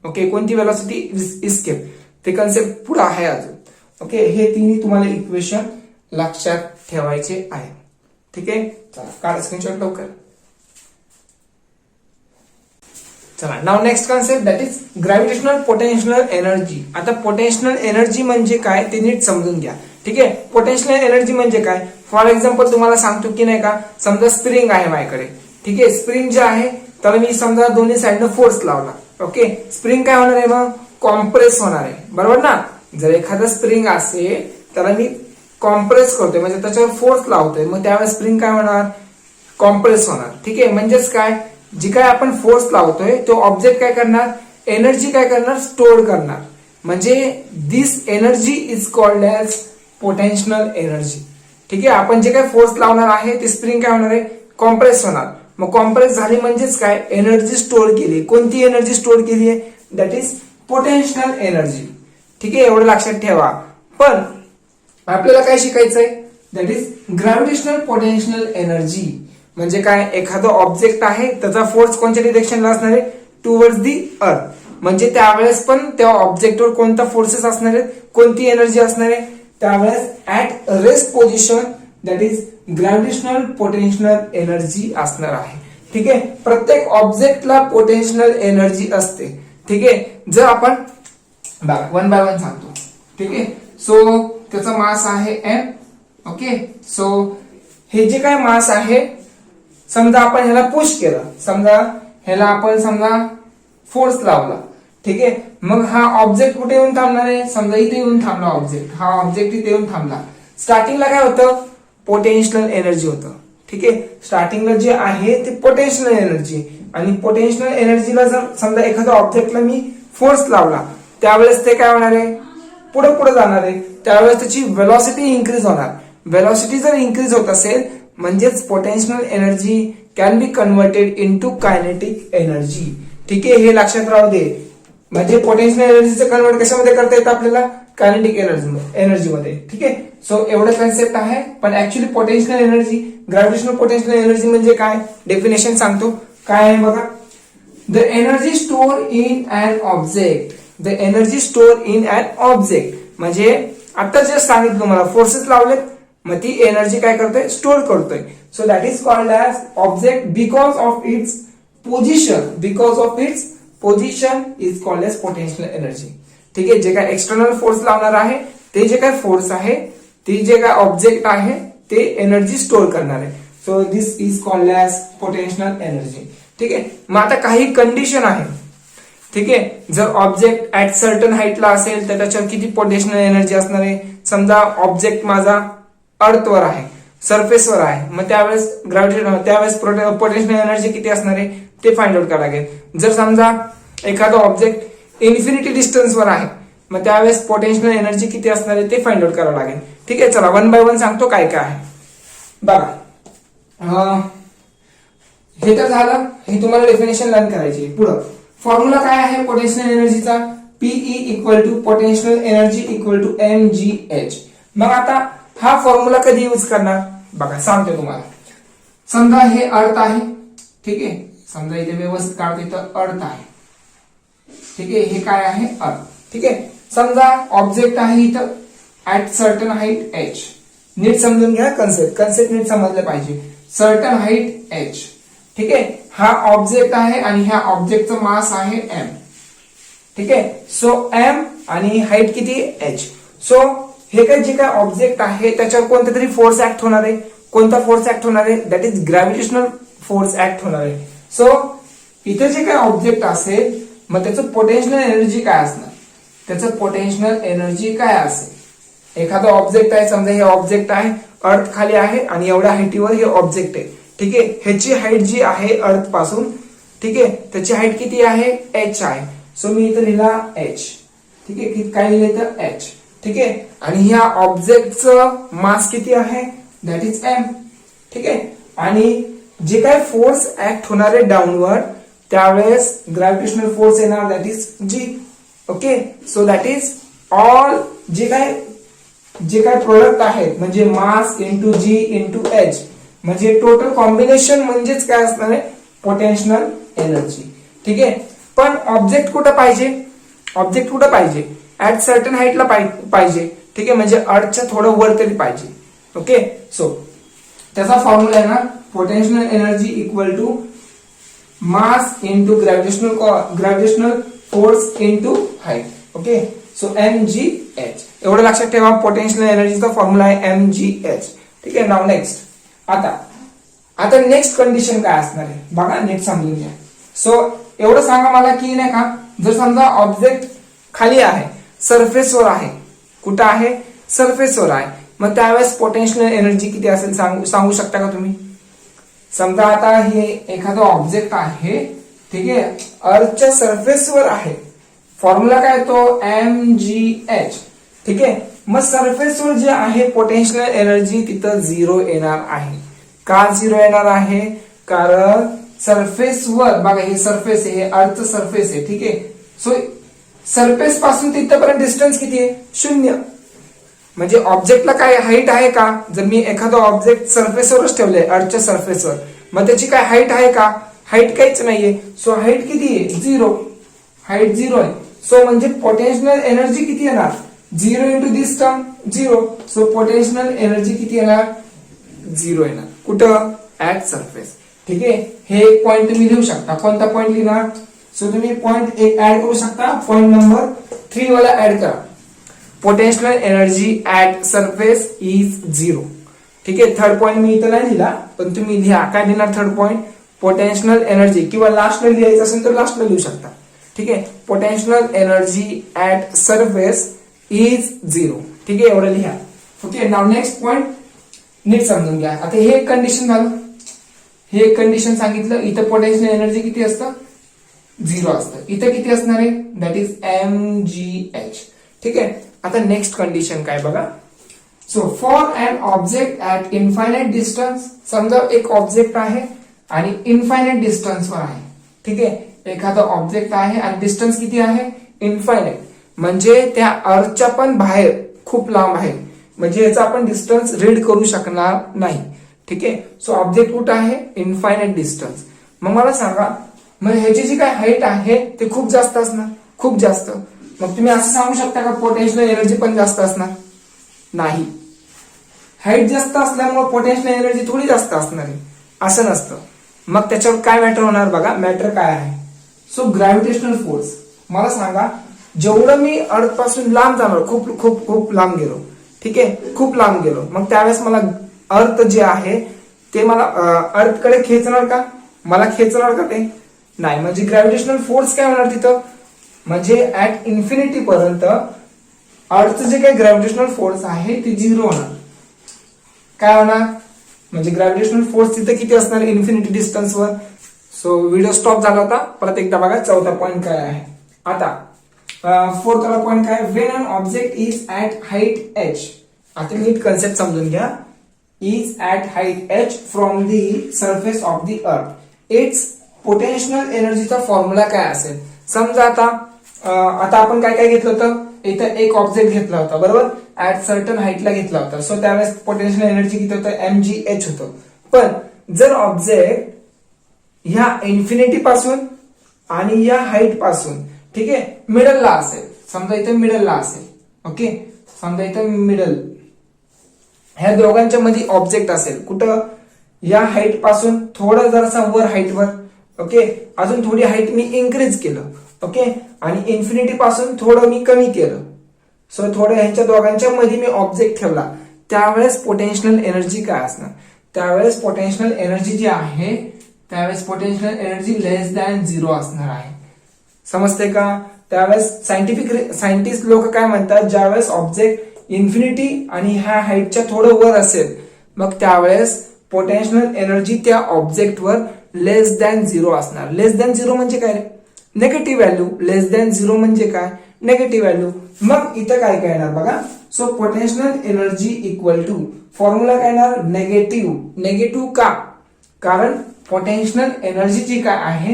ओके, कोणती वेलॉसिटी, इस्केप. ते कन्सेप्ट पुढे आहे अजून. ओके, हे तिन्ही तुम्हाला इक्वेशन लक्षात ठेवायचे आहे. ठीक आहे, चला काढा स्क्रीनशॉट लवकर. चला, नाव next concept that is gravitational potential energy. आता पोटेन्शियल एनर्जी म्हणजे काय ते नीट समजून घ्या. ठीक आहे, पोटेन्शियल एनर्जी म्हणजे काय, फॉर एक्झाम्पल तुम्हाला सांगतो की नाही का, समजा स्प्रिंग आहे माझ्याकडे. ठीक आहे, स्प्रिंग जे आहे त्याला मी समजा दोन्ही साईडनं फोर्स लावला. ओके, स्प्रिंग काय होणार आहे, मग कॉम्प्रेस होणार आहे. बरोबर ना? जर एखादा स्प्रिंग असेल त्याला मी कॉम्प्रेस करतोय म्हणजे त्याच्यावर फोर्स लावतोय, मग त्यावेळेस स्प्रिंग काय होणार, कॉम्प्रेस होणार. ठीक आहे, म्हणजेच काय, जी काय आपण फोर्स लावतोय तो ऑब्जेक्ट काय करणार, एनर्जी काय करणार, स्टोअर करणार. म्हणजे this energy is called as potential energy. ठीक आहे, आपण जे काय फोर्स लावणार आहे ते स्प्रिंग काय होणार आहे, कॉम्प्रेस होणार. मग कॉम्प्रेस झाली म्हणजेच काय, एनर्जी स्टोअर केली. कोणती एनर्जी स्टोअर केली आहे, दॅट इज पोटेन्शियल एनर्जी. ठीक आहे, एवढं लक्षात ठेवा. पण आपल्याला काय शिकायचंय, that is gravitational potential energy. म्हणजे काय, एखादा ऑब्जेक्ट आहे त्याचा फोर्स कोणत्या डिरेक्शनला असणार आहे, टुवर्ड्स दी अर्थ. म्हणजे त्यावेळेस पण त्या ऑब्जेक्टवर कोणता फोर्सेस असणार आहेत, कोणती एनर्जी असणार आहे, त्यावेळेस at rest position that is gravitational potential energy असणार आहे. ठीक आहे, प्रत्येक ऑब्जेक्टला पोटेन्शियल एनर्जी असते. ठीक आहे, जर आपण वन बाय वन सांगतो. ठीक आहे, सो त्याचा मास आहे m. ओके, सो हे जे काय मास आहे, समजा आपण ह्याला पुश केलं, समजा ह्याला आपण समजा फोर्स लावला. ठीक आहे, मग हा ऑब्जेक्ट कुठे येऊन थांबणार आहे, समजा इथे येऊन थांबला ऑब्जेक्ट. हा ऑब्जेक्ट इथे येऊन थांबला. स्टार्टिंगला काय होतं, पोटेन्शियल एनर्जी होतं. ठीक आहे, स्टार्टिंगला जे आहे ते पोटेन्शियल एनर्जी. आणि पोटेन्शियल एनर्जीला जर समजा एखाद्या ऑब्जेक्टला मी फोर्स लावला, त्यावेळेस ते काय होणार आहे, पुढे पुढे जाणार आहे. त्यावेळेस त्याची वेलॉसिटी इन्क्रीज होणार. वेलॉसिटी जर इन्क्रीज होत असेल म्हणजेच potential energy can be converted into kinetic energy. ठीक आहे, हे लक्षात राहू दे. म्हणजे पोटेन्शियल एनर्जीचं कन्वर्ट कशामध्ये करता येतं आपल्याला, कायनेटिक एनर्जी मध्ये. ठीक आहे, सो एवढं कन्सेप्ट आहे. पण actually potential energy, gravitational potential energy म्हणजे काय, डेफिनेशन सांगतो. काय आहे बघा, the energy store in an object. The energy store in an object म्हणजे आता जे सांगितलं तुम्हाला, फोर्सेस लावलेत, मग ती एनर्जी काय करतोय, स्टोअर करतोय. So that is called as object because of its position. Because of its position is called as potential energy. ठीक आहे, जे काय एक्सटर्नल फोर्स लावणार आहे ते जे काय फोर्स आहे ती जे काय ऑब्जेक्ट आहे ते एनर्जी स्टोअर करणार आहे. So this is called as potential energy. ठीक आहे. मग आता काही कंडिशन आहे. ठीक आहे. जर ऑब्जेक्ट ऍट सर्टन हाईटला असेल तर त्याच्यावर किती पोटेन्शियल एनर्जी असणार आहे. समजा ऑब्जेक्ट माझा अर्थवर आहे, सरफेसवर आहे, मग त्यावेळेस त्यावेळेस पोटेन्शियल एनर्जी किती असणार आहे ते फाइंड आउट करावं लागेल. जर समजा एखादा ऑब्जेक्ट इन्फिनिटी डिस्टन्सवर आहे, मग त्यावेळेस पोटेन्शियल एनर्जी किती असणार आहे ते फाइंड आउट करावं लागेल. ठीक आहे. चला वन बाय वन सांगतो काय काय आहे. बघा, हे तर झालं. हे तुम्हाला डेफिनेशन लर्न करायची. पुढं फॉर्म्युला काय आहे पोटेन्शियल एनर्जीचा. PE equal to potential energy equal to mgh. मग आता हा फॉर्म्युला कधी यूज करणार बघा सांगतो तुम्हाला. समजा हे अर्थ आहे. ठीक आहे. समजा इथे व्यवस्थित काढतो, इथं अर्थ आहे. ठीक आहे. हे काय आहे अर्थ. ठीक आहे. समजा ऑब्जेक्ट आहे इथं ऍट सर्टन हाईट h. नीट समजून घ्या कन्सेप्ट नीट समजलं पाहिजे. Certain height h. ठीक आहे. हा ऑब्जेक्ट आहे आणि ह्या ऑब्जेक्टचं मास आहे m. ठीक आहे. सो m आणि हाईट किती h. सो हे काय जे काय ऑब्जेक्ट आहे त्याच्यावर कोणता तरी फोर्स ऍक्ट होणार आहे. कोणता फोर्स ऍक्ट होणार आहे. That is gravitational force act होणार आहे. सो इथे जे काय ऑब्जेक्ट असेल मग त्याचं पोटेन्शियल एनर्जी काय असणार. त्याचं पोटेन्शियल एनर्जी काय असेल. एखादा ऑब्जेक्ट आहे, समजा हे ऑब्जेक्ट आहे, अर्थ खाली आहे आणि एवढ्या हाईटीवर हे ऑब्जेक्ट आहे. ठीक आहे. ह्याची हाईट जी आहे अर्थ पासून, ठीक आहे, त्याची हाईट किती आहे h आहे. सो मी इथं लिहिला h. ठीक आहे. काय लिहिलं तर h. ठीक आहे. आणि ह्या ऑब्जेक्टचं मास किती आहे दॅट इज m. ठीक आहे. आणि जे काय फोर्स ऍक्ट होणार आहे डाऊनवर्ड त्यावेळेस ग्रॅव्हिटेशनल फोर्स येणार that is g. Okay. So that is all जे काय प्रोडक्ट आहेत म्हणजे mass into g into h म्हणजे टोटल कॉम्बिनेशन म्हणजेच काय असणार आहे पोटेन्शियल एनर्जी. ठीक आहे. पण ऑब्जेक्ट कुठं पाहिजे ऍट सर्टन हाईटला पाहिजे. ठीक आहे. म्हणजे अर्थच्या थोडं वर तरी पाहिजे. ओके. सो त्याचा फॉर्म्युला आहे ना potential energy equal to mass into gravitational force into height. Okay. So mgh. एवढं लक्षात ठेवा. पोटेन्शियल एनर्जीचा फॉर्म्युला आहे mgh. ठीक आहे. नाव नेक्स्ट. आता नेक्स्ट कंडिशन काय असणार आहे बघा नीट समजून घ्या. सो एवढं सांगा मला की नाही का जर समजा ऑब्जेक्ट खाली आहे, सरफेसवर आहे. कुठं आहे सरफेसवर आहे. मग त्यावेळेस पोटेन्शियल एनर्जी किती असेल सांगू शकता का तुम्ही. समजा आता हे एखादं ऑब्जेक्ट आहे. ठीक आहे. अर्थच्या सरफेसवर आहे. फॉर्म्युला काय तो mgh. ठीक आहे. मग सरफेसवर जे आहे पोटेन्शियल एनर्जी तिथं झिरो येणार आहे. का झिरो येणार आहे कारण सरफेसवर बघा हे सरफेस आहे, हे अर्थ सरफेस आहे. ठीक आहे. सो सरफेस पासून तिथपर्यंत डिस्टन्स किती आहे 0. म्हणजे ऑब्जेक्टला काय हाईट आहे का. जर मी एखादा ऑब्जेक्ट सरफेसवरच ठेवलंय अर्थच्या सरफेसवर मग त्याची काय हाईट आहे का. हाईट काहीच नाहीये. सो हाईट किती आहे 0. हाईट 0 आहे. सो म्हणजे पोटेन्शियल एनर्जी किती येणार 0 इंटू दिस टर्म 0. सो पोटेन्शियल एनर्जी किती येणार 0 येणार. कुठं ऍट सरफेस. ठीक आहे. हे एक पॉइंट तुम्ही लिहू शकता. कोणता पॉइंट लिहिणार. सो तुम्ही पॉइंट एक ऍड करू शकता. पॉइंट नंबर 3 वाला ऍड करा. Potential energy at surface is 0. ठीक आहे. थर्ड पॉइंट मी इथं नाही लिहिला पण तुम्ही लिहा. काय लिहिणार थर्ड पॉइंट पोटेन्शियल एनर्जी किंवा लास्टला लिहायचं असेल तर लास्टला लिहू शकता. ठीक आहे. Potential energy at surface is 0. ठीक आहे. एवढं लिहा. ओके. नाव नेक्स्ट पॉइंट नीट समजून घ्या. आता हे एक कंडिशन झालं. हे एक कंडिशन सांगितलं. इथं पोटेन्शियल एनर्जी किती असतं 0 असतं. इथं किती असणार आहे दॅट इज mgh. ठीक आहे. आता नेक्स्ट कंडिशन काय बघा. So for an object at infinite distance. समजा एक ऑब्जेक्ट आहे आणि इन्फायनाइट डिस्टन्सवर आहे. ठीक आहे. एखादा ऑब्जेक्ट आहे आणि डिस्टन्स किती आहे इन्फायनाइट म्हणजे त्या अर्थच्या पण बाहेर खूप लांब आहे. म्हणजे याचा आपण डिस्टन्स रीड करू शकणार नाही. ठीक आहे. सो ऑब्जेक्ट कुठं आहे इन्फायनाइट डिस्टन्स. मग मला सांगा मग ह्याची जी काय हाईट आहे ते खूप जास्त असणार. खूप जास्त. मग तुम्ही असं सांगू शकता का पोटेन्शियल एनर्जी पण जास्त असणार नाही. हाईट जास्त असल्यामुळे पोटेन्शियल एनर्जी थोडी जास्त असणार आहे असं नसतं. मग त्याच्यावर काय मॅटर होणार बघा. मॅटर काय आहे. So gravitational force. मला सांगा जेवढं मी अर्थ पासून लांब जाणार खूप खूप खूप लांब गेलो. ठीक आहे, खूप लांब गेलो, मग त्यावेळेस मला अर्थ जे आहे ते मला अर्थकडे खेचणार का, मला खेचणार का ते नाही. म्हणजे ग्रॅव्हिटेशनल फोर्स काय होणार तिथं, म्हणजे ऍट इन्फिनिटी पर्यंत अर्थचं जे काही ग्रॅव्हिटेशनल फोर्स आहे ते 0 होणार. काय होणार, म्हणजे ग्रॅव्हिटेशनल फोर्स तिथे किती असणार इन्फिनिटी डिस्टन्सवर. सो व्हिडिओ स्टॉप झाला होता, परत एकदा बघा चौथा पॉईंट काय आहे. आता फोर्थ पॉईंट काय, when an object is at height h. आता नीट कन्सेप्ट समजून घ्या. Is at height h from the surface of the earth, its potential एनर्जीचा फॉर्म्युला काय असेल. समजा आता आपण काय काय घेतलं होतं, इथं एक ऑब्जेक्ट घेतला होता बरोबर, ऍट सर्टन हाईटला घेतला होता. सो त्यावेळेस पोटेन्शियल एनर्जी किती होतं, mgh होतं. पण जर ऑब्जेक्ट ह्या इन्फिनिटी पासून आणि या हाईट पासून, ठीक आहे, मिडलला असेल, समजा इथं मिडलला असेल, ओके, समजा इथं मिडल, ह्या दोघांच्या मध्ये ऑब्जेक्ट असेल कुठं, या हाईट पासून थोडं जरासा वर हाईटवर, ओके, अजून थोडी हाईट मी इन्क्रीज केलं, ओके, आणि इन्फिनिटी पासून थोडं मी कमी केलं. सो थोडं ह्यांच्या दोघांच्या मध्ये मी ऑब्जेक्ट ठेवला, त्यावेळेस पोटेन्शियल एनर्जी काय असणार, त्यावेळेस पोटेन्शियल एनर्जी जी आहे, त्यावेळेस पोटेन्शियल एनर्जी लेस दॅन 0 असणार आहे. समजते का. त्यावेळेस सायंटिस्ट लोक काय म्हणतात, ज्यावेळेस ऑब्जेक्ट इन्फिनिटी आणि ह्या हाईटच्या थोडं वर असेल, मग त्यावेळेस पोटेन्शियल एनर्जी त्या ऑब्जेक्टवर लेस दॅन 0 असणार. लेस दॅन 0 म्हणजे काय, नेगेटिव्ह व्हॅल्यू. लेस दॅन 0 म्हणजे काय, नेगेटिव्ह व्हॅल्यू. मग इथं काय काय येणार बघा. So potential energy equal to formula काय येणार, निगेटिव्ह. निगेटिव्ह का, कारण पोटेन्शियल एनर्जी जी काय आहे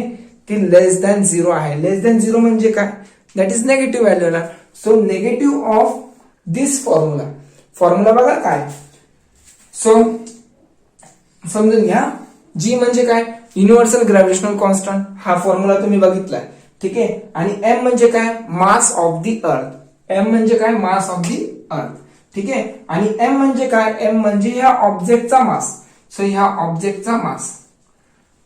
ती लेस दॅन 0 आहे. लेस दॅन 0 म्हणजे काय, दॅट इज नेगेटिव्ह व्हॅल्यू येणार. So negative of this formula. Formula बघा काय. सो समजून घ्या, जी म्हणजे काय, युनिव्हर्सल ग्रॅव्हिटेशनल कॉन्स्टंट. हा फॉर्म्युला तुम्ही बघितलाय, ठीक आहे. आणि एम म्हणजे काय, मास ऑफ दी अर्थ. एम म्हणजे काय, मास ऑफ दी अर्थ, ठीक आहे. आणि एम म्हणजे काय, एम म्हणजे ह्या ऑब्जेक्टचा मास. सो ह्या ऑब्जेक्टचा मास,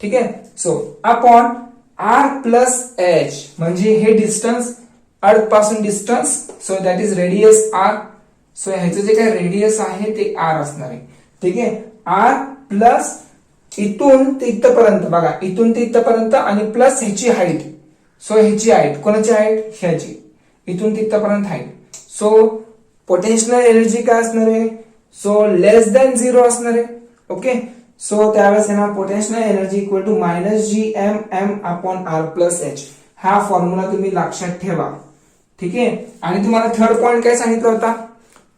ठीक आहे. So upon R plus H, म्हणजे हे डिस्टन्स अर्थ पासून distance, so that is radius R. सो ह्याचं जे काय रेडियस आहे ते आर असणार आहे, ठीक आहे. आर प्लस इथून ते इथपर्यंत बघा, इथून ते इथपर्यंत, आणि प्लस ह्याची हाईट. सो ह्याची हाईट, कोणाची हाईट, ह्याची, इथून तिथपर्यंत हाईट. सो पोटेन्शियल एनर्जी काय असणार आहे, सो लेस दॅन 0 असणार आहे, ओके. सो त्यावेळेस येणार potential energy equal to minus G M M upon R plus H. हा फॉर्म्युला तुम्ही लक्षात ठेवा, ठीक आहे. आणि तुम्हाला थर्ड पॉइंट काय सांगितलं होता,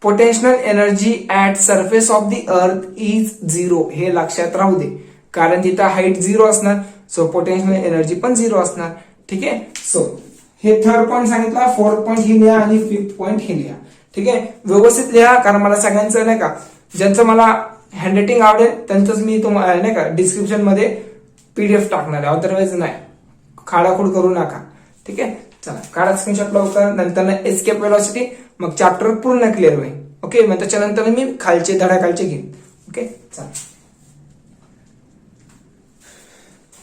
potential energy at surface of the earth is 0. हे लक्षात राहू दे, कारण तिथं हाईट 0 असणार. सो पोटेन्शियल एनर्जी पण 0 असणार, ठीक आहे. सो हे थर्ड पॉइंट सांगितला. फोर्थ पॉइंट ही लिहा आणि फिफ्थ पॉइंट ही लिहा, ठीक आहे. व्यवस्थित लिहा, कारण मला सगळ्यांचं नाही का, ज्यांचं मला हँडरायटिंग आवडेल त्यांचंच मी तुम्हाला नाही का डिस्क्रिप्शन मध्ये PDF टाकणार आहे, अदरवाइज नाही. खाडाखोड करू नका, ठीक आहे. चला काढा स्क्रीनशॉट लवकर, नंतर एस्केप वेलोसिटी, मग चॅप्टर पूर्ण क्लिअर होईल, ओके. मग त्याच्यानंतर मी खालचे धड्याखालचे घेईन, ओके.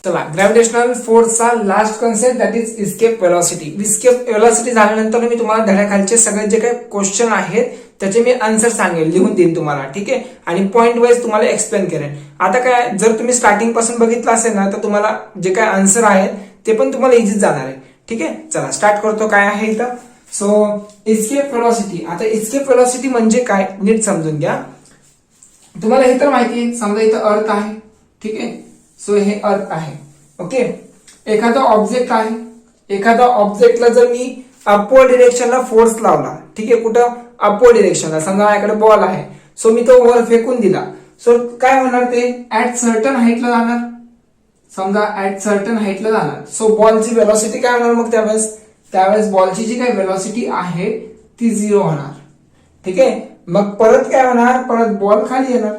चला ग्रॅव्हिटेशनल फोर्सचा last concept, that is escape velocity. Escape velocity झाल्यानंतर मी तुम्हाला धड्याखालचे सगळे जे काही क्वेश्चन आहेत त्याचे मी आन्सर सांगेल, लिहून देईन तुम्हाला, ठीक आहे. आणि पॉइंट वाईज तुम्हाला एक्सप्लेन करेन. आता काय, जर तुम्ही स्टार्टिंग पासून बघितलं असेल ना, तर तुम्हाला जे काय आन्सर आहेत ते पण तुम्हाला इझीच जाणार आहे, ठीक आहे. चला स्टार्ट करतो. काय आहे इथं, सो इस्केप वेलोसिटी. आता इस्केप वेलोसिटी म्हणजे काय नीट समजून घ्या. तुम्हाला हे तर माहिती आहे, समजा इथं अर्थ आहे, ठीक आहे. सो हे अर्थ आहे, ओके. एखादा ऑब्जेक्ट आहे, एखादा ऑब्जेक्टला जर मी अपवर्ड डिरेक्शनला फोर्स लावला, ठीक आहे, कुठं अपवर्ड डिरेक्शनला, समजा माझ्याकडे बॉल आहे, सो मी तो वर फेकून दिला. सो काय होणार, ते ऍट सर्टन हाईटला जाणार, समजा ऍट सर्टन हाईटला जाणार. सो बॉलची वेलोसिटी काय होणार, मग त्यावेळेस बॉलची जी काही वेलोसिटी आहे ती 0 होणार, ठीक आहे. मग परत काय होणार, परत बॉल खाली येणार,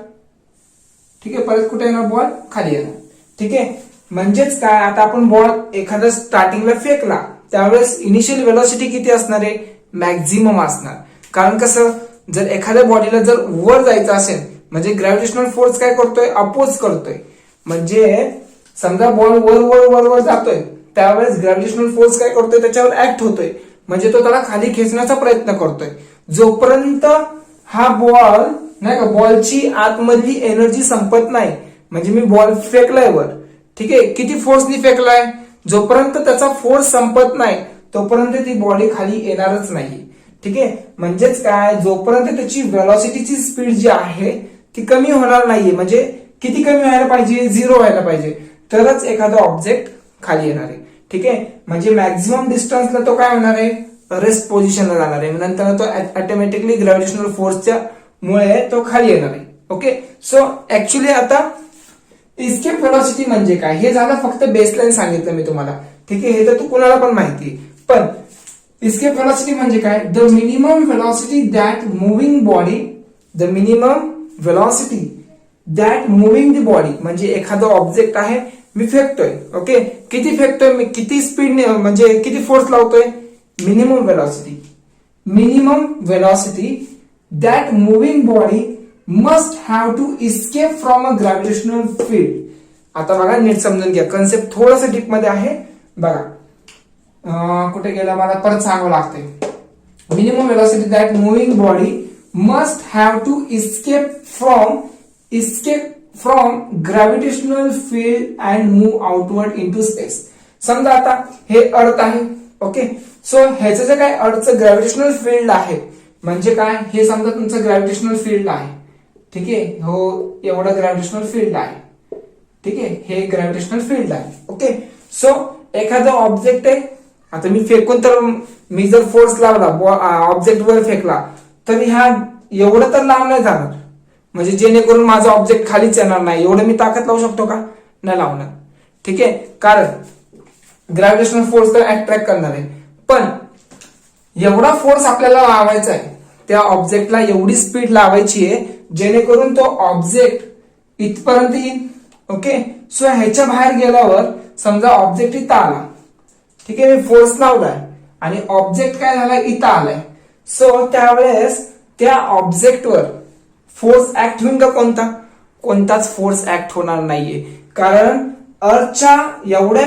ठीक आहे. परत कुठे येणार, बॉल खाली येणार, ठीक आहे. म्हणजेच काय, आता आपण बॉल एखादा स्टार्टिंगला फेकला, त्यावेळेस इनिशियल वेलोसिटी किती असणार आहे, मॅक्झिमम असणार. कारण कसं, जर एखाद्या बॉडीला जर वर जायचं असेल, म्हणजे ग्रॅव्हिटेशनल फोर्स काय करतोय, अपोज करतोय. म्हणजे समजा बॉल वर वर वर वर जातोय, त्यावेळेस ग्रॅव्हिटेशनल फोर्स काय करतोय, त्याच्यावर ऍक्ट होतोय, म्हणजे तो त्याला खाली खेचण्याचा प्रयत्न करतोय. जोपर्यंत हा बॉल नाही का, बॉलची आतमधली एनर्जी संपत नाही. म्हणजे मी बॉल फेकलाय वर, ठीक आहे, किती फोर्सनी फेकलाय, जोपर्यंत त्याचा फोर्स संपत नाही तोपर्यंत ती बॉडी खाली येणारच नाही. ठीक आहे, म्हणजेच काय, जोपर्यंत त्याची व्हेलॉसिटीची स्पीड जी आहे ती कमी होणार नाहीये. म्हणजे किती कमी व्हायला पाहिजे, 0 व्हायला पाहिजे, तरच एखादा ऑब्जेक्ट खाली येणार आहे. ठीक आहे, म्हणजे मॅक्झिमम डिस्टन्सला तो काय होणार आहे, रेस्ट पोझिशनला जाणार आहे. नंतर तो ऑटोमॅटिकली ग्रॅव्हिटेशनल फोर्सच्या मुळे तो खाली येणार आहे. ओके, सो ऍक्च्युली आता इस्केप व्हेलॉसिटी म्हणजे काय हे झालं, फक्त बेसलाईन सांगितलं मी तुम्हाला. ठीक आहे, हे तर तू कुणाला पण माहिती. पण इस्केप व्हेलॉसिटी म्हणजे काय, the minimum velocity that moving body, the minimum velocity that moving the body. म्हणजे एखादा ऑब्जेक्ट आहे, मी फेकतोय. ओके, किती फेकतोय मी, किती स्पीडने, म्हणजे किती फोर्स लावतोय, minimum velocity. Minimum velocity that moving body must have to escape from a gravitational field. आता बघा, नीट समजून घ्या, कन्सेप्ट थोडंसं डीप मध्ये आहे. बघा कुठे गेला, मला परत सांगावं लागतंय. Minimum velocity that moving body must have to escape from gravitational field and move outward in to space. समजा आता हे अर्थ आहे. ओके, सो ह्याचं जे काय अर्थचं ग्रॅव्हिटेशनल फील्ड आहे, म्हणजे काय, हे समजा तुमचं ग्रॅव्हिटेशनल फील्ड आहे. ठीक आहे, हो एवढं ग्रॅव्हिटेशनल फील्ड आहे. ठीक आहे, हे ग्रॅव्हिटेशनल फील्ड आहे. ओके, सो एखादा ऑब्जेक्ट आहे, आता मी फेकून, तर मी जर फोर्स लावला ऑब्जेक्ट वर फेकला, तर ह्या एवढं तर लांब नाही जाणार, म्हणजे जेणेकरून माझा ऑब्जेक्ट खालीच येणार नाही. एवढं मी ताकद लावू शकतो का, नाही लावणार. ठीक आहे, कारण ग्रॅव्हिटेशनल फोर्स तर अट्रॅक्ट करणार आहे. पण एवढा फोर्स आपल्याला लावायचा आहे, त्या ऑब्जेक्टला एवढी स्पीड लावायची आहे जेणेकरून तो ऑब्जेक्ट इथपर्यंत येईल. ओके, सो ह्याच्या बाहेर गेल्यावर समजा ऑब्जेक्ट इथं आला. ठीक आहे, मी फोर्स लावलाय आणि ऑब्जेक्ट काय झाला, इथं आलाय. सो त्यावेळेस त्या ऑब्जेक्टवर फोर्स ऍक्ट होईल का, कोणताच फोर्स ऍक्ट होणार नाहीये. कारण अर्थच्या एवढ्या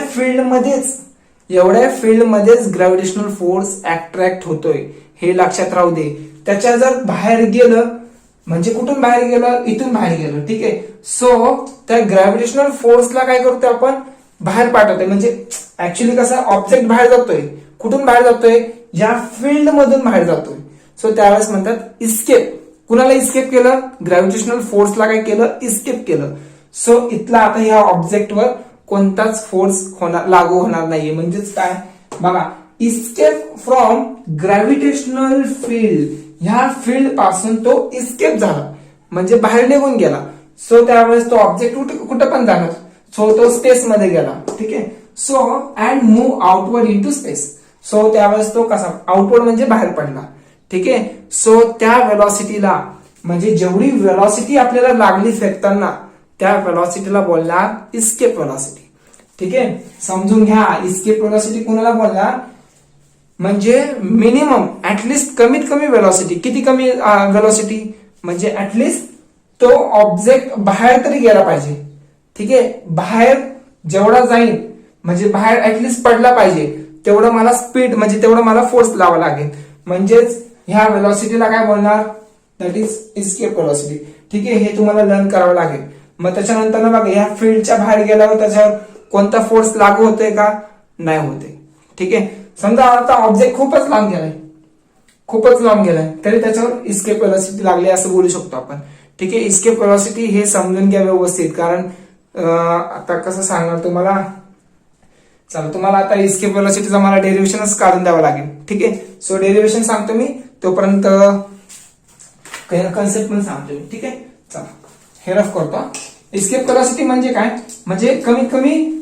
फील्डमध्येच ग्रॅव्हिटेशनल फोर्स अट्रॅक्ट होतोय, हे लक्षात राहू दे. त्याच्या जर बाहेर गेलं, म्हणजे कुठून बाहेर गेलं, इथून बाहेर गेलं. ठीक आहे, सो त्या ग्रॅव्हिटेशनल फोर्सला काय करतोय आपण, बाहेर पाठवतोय. म्हणजे ऍक्च्युली कसं, ऑब्जेक्ट बाहेर जातोय, कुठून बाहेर जातोय, या फील्ड मधून बाहेर जातोय. सो त्यावेळेस म्हणतात इस्केप. कुणाला इस्केप केलं, ग्रॅव्हिटेशनल फोर्सला काय केलं, इस्केप केलं. सो इथला आता ह्या ऑब्जेक्टवर कोणताच फोर्स लागू होणार नाहीये. म्हणजेच काय, बघा, इस्केप फ्रॉम ग्रॅव्हिटेशनल फील्ड, ह्या फील्ड पासून तो इस्केप झाला, म्हणजे बाहेर निघून गेला. सो त्यावेळेस तो ऑब्जेक्ट कुठं पण जाणार, सो तो स्पेस मध्ये गेला. ठीक आहे, so and move outward in to space. So त्यावेळेस तो कसा, आउटवर्ड म्हणजे बाहेर पडला. ठीक आहे, सो त्या व्हेलॉसिटीला, म्हणजे जेवढी व्हेलॉसिटी आपल्याला लागली फेकताना, त्या व्हेलॉसिटीला बोलणार इस्केप व्हेलॉसिटी. ठीक आहे, समजून घ्या, इस्केप व्हेलॉसिटी कोणाला बोलणार, म्हणजे मिनिमम ऍटलिस्ट कमीत कमी व्हेलॉसिटी. किती कमी व्हेलॉसिटी, म्हणजे ऍटलिस्ट तो ऑब्जेक्ट बाहेर तरी गेला पाहिजे. ठीक आहे, बाहेर जेवढा जाईल, म्हणजे बाहेर ऍटलिस्ट पडला पाहिजे, तेवढं मला स्पीड, म्हणजे तेवढं मला फोर्स लावा लागेल. म्हणजेच ह्या व्हेलॉसिटीला काय बोलणार, दॅट इज इस्केप व्हेलॉसिटी. ठीक आहे, हे तुम्हाला लर्न करावं लागेल. मग त्याच्यानंतर ना बघा, ह्या फील्डच्या बाहेर गेल्यावर त्याच्यावर कोणता फोर्स लागू होतोय का, नाही होते. ठीक आहे, समजा आता ऑब्जेक्ट खूपच लांब गेलाय, तरी त्याच्यावर इस्केप व्हेलॉसिटी लागली असं बोलू शकतो आपण. ठीक आहे, इस्केप व्हेलॉसिटी हे समजून घ्या व्यवस्थित, कारण आता कसं सांगणार तुम्हाला. चला, तुम्हाला आता इस्केप व्हेलॉसिटीचा मला डेरिव्हेशनच काढून द्यावं लागेल. ठीक आहे, सो डेरिव्हेशन सांगतो मी, तोपर्यंत कन्सेप्ट पण सांगतो मी. ठीक आहे, चला हे रफ करतो. इस्केप व्हेलॉसिटी म्हणजे काय, म्हणजे कमीत कमी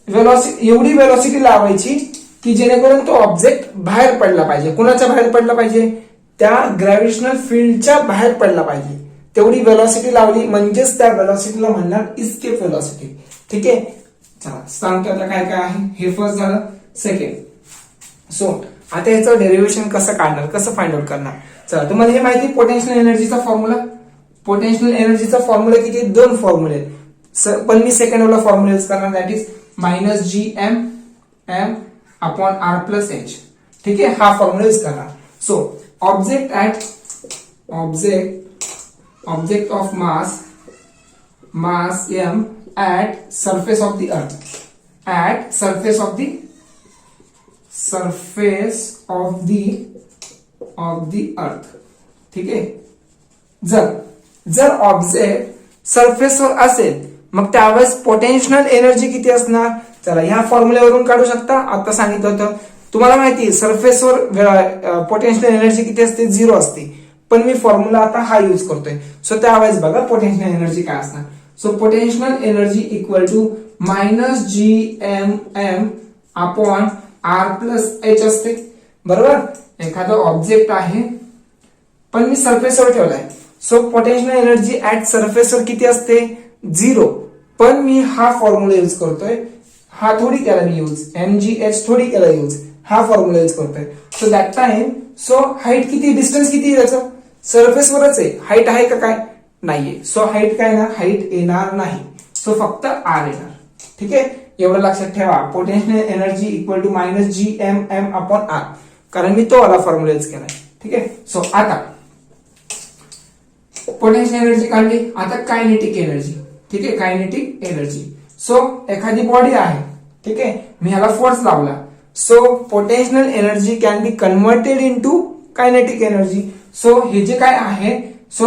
एवढी व्हेलॉसिटी लावायची की जेणेकरून तो ऑब्जेक्ट बाहेर पडला पाहिजे. कुणाच्या बाहेर पडला पाहिजे, त्या ग्रॅव्हिटेशनल फील्डच्या बाहेर पडला पाहिजे. तेवढी व्हेलॉसिटी लावली म्हणजेच त्या व्हेलॉसिटीला म्हणणार इस्केप व्हेलॉसिटी. ठीक आहे, चला सांगतो आता काय काय आहे. हे फर्स्ट झालं. सेकंड, सो आता याचं डेरिव्हेशन कसं काढणार, कसं फाइंड आउट करणार. चला, तुम्हाला हे माहिती, पोटेन्शियल एनर्जीचा फॉर्म्युला. पोटेन्शियल एनर्जीचा फॉर्म्युला किती, 2 फॉर्म्युले आहेत. पण मी सेकंड वाला फॉर्म्युला यूज करणार, that is -gm upon r plus h. ठीक आहे, हा फॉर्म्युला यूज करणार. So object at object of mass m at surface of the earth, at surface of the earth. ठीक आहे. जर ऑब्जेक्ट सरफेसवर असेल मग त्यावेळेस पोटेन्शियल एनर्जी किती असणार. चला ह्या फॉर्म्युल्यावरून काढू शकता. आता सांगितलं होतं तुम्हाला माहिती आहे सरफेसवर पोटेन्शियल एनर्जी किती असते, 0 असते. पण मी फॉर्म्युला आता हा यूज करतोय. सो त्यावेळेस बघा पोटेन्शियल एनर्जी काय असणार. So potential energy equal to -gmm upon r+h असते. बरोबर. एखादा ऑब्जेक्ट आहे पण मी सरफेसवर ठेवलाय. सो पोटेन्शियल एनर्जी ऍट सरफेसवर किती असते, 0. पण मी हा फॉर्म्युला यूज करतोय. हा थोडी केला मी यूज, mgh थोडी केला यूज, हा फॉर्म्युला यूज करतोय. सो दॅट टाइम हाईट किती, डिस्टन्स किती त्याचं, सरफेसवरच आहे. हाईट आहे का काय, नाहीये. सो हाईट काय ना, हाईट येणार नाही. सो फक्त आर येणार. ठीक आहे. एवढं लक्षात ठेवा. Potential energy equal to -gmm upon r, कारण मी तो वाला फॉर्म्युला यूज केलाय. ठीक आहे. सो आता पोटेन्शियल एनर्जी काढली. आता कायनेटिक एनर्जी. ठीक आहे. Kinetic energy. सो एखादी बॉडी आहे. ठीक आहे. मी ह्याला फोर्स लावला. So potential energy can be converted into kinetic energy. So हे जे काय आहे, सो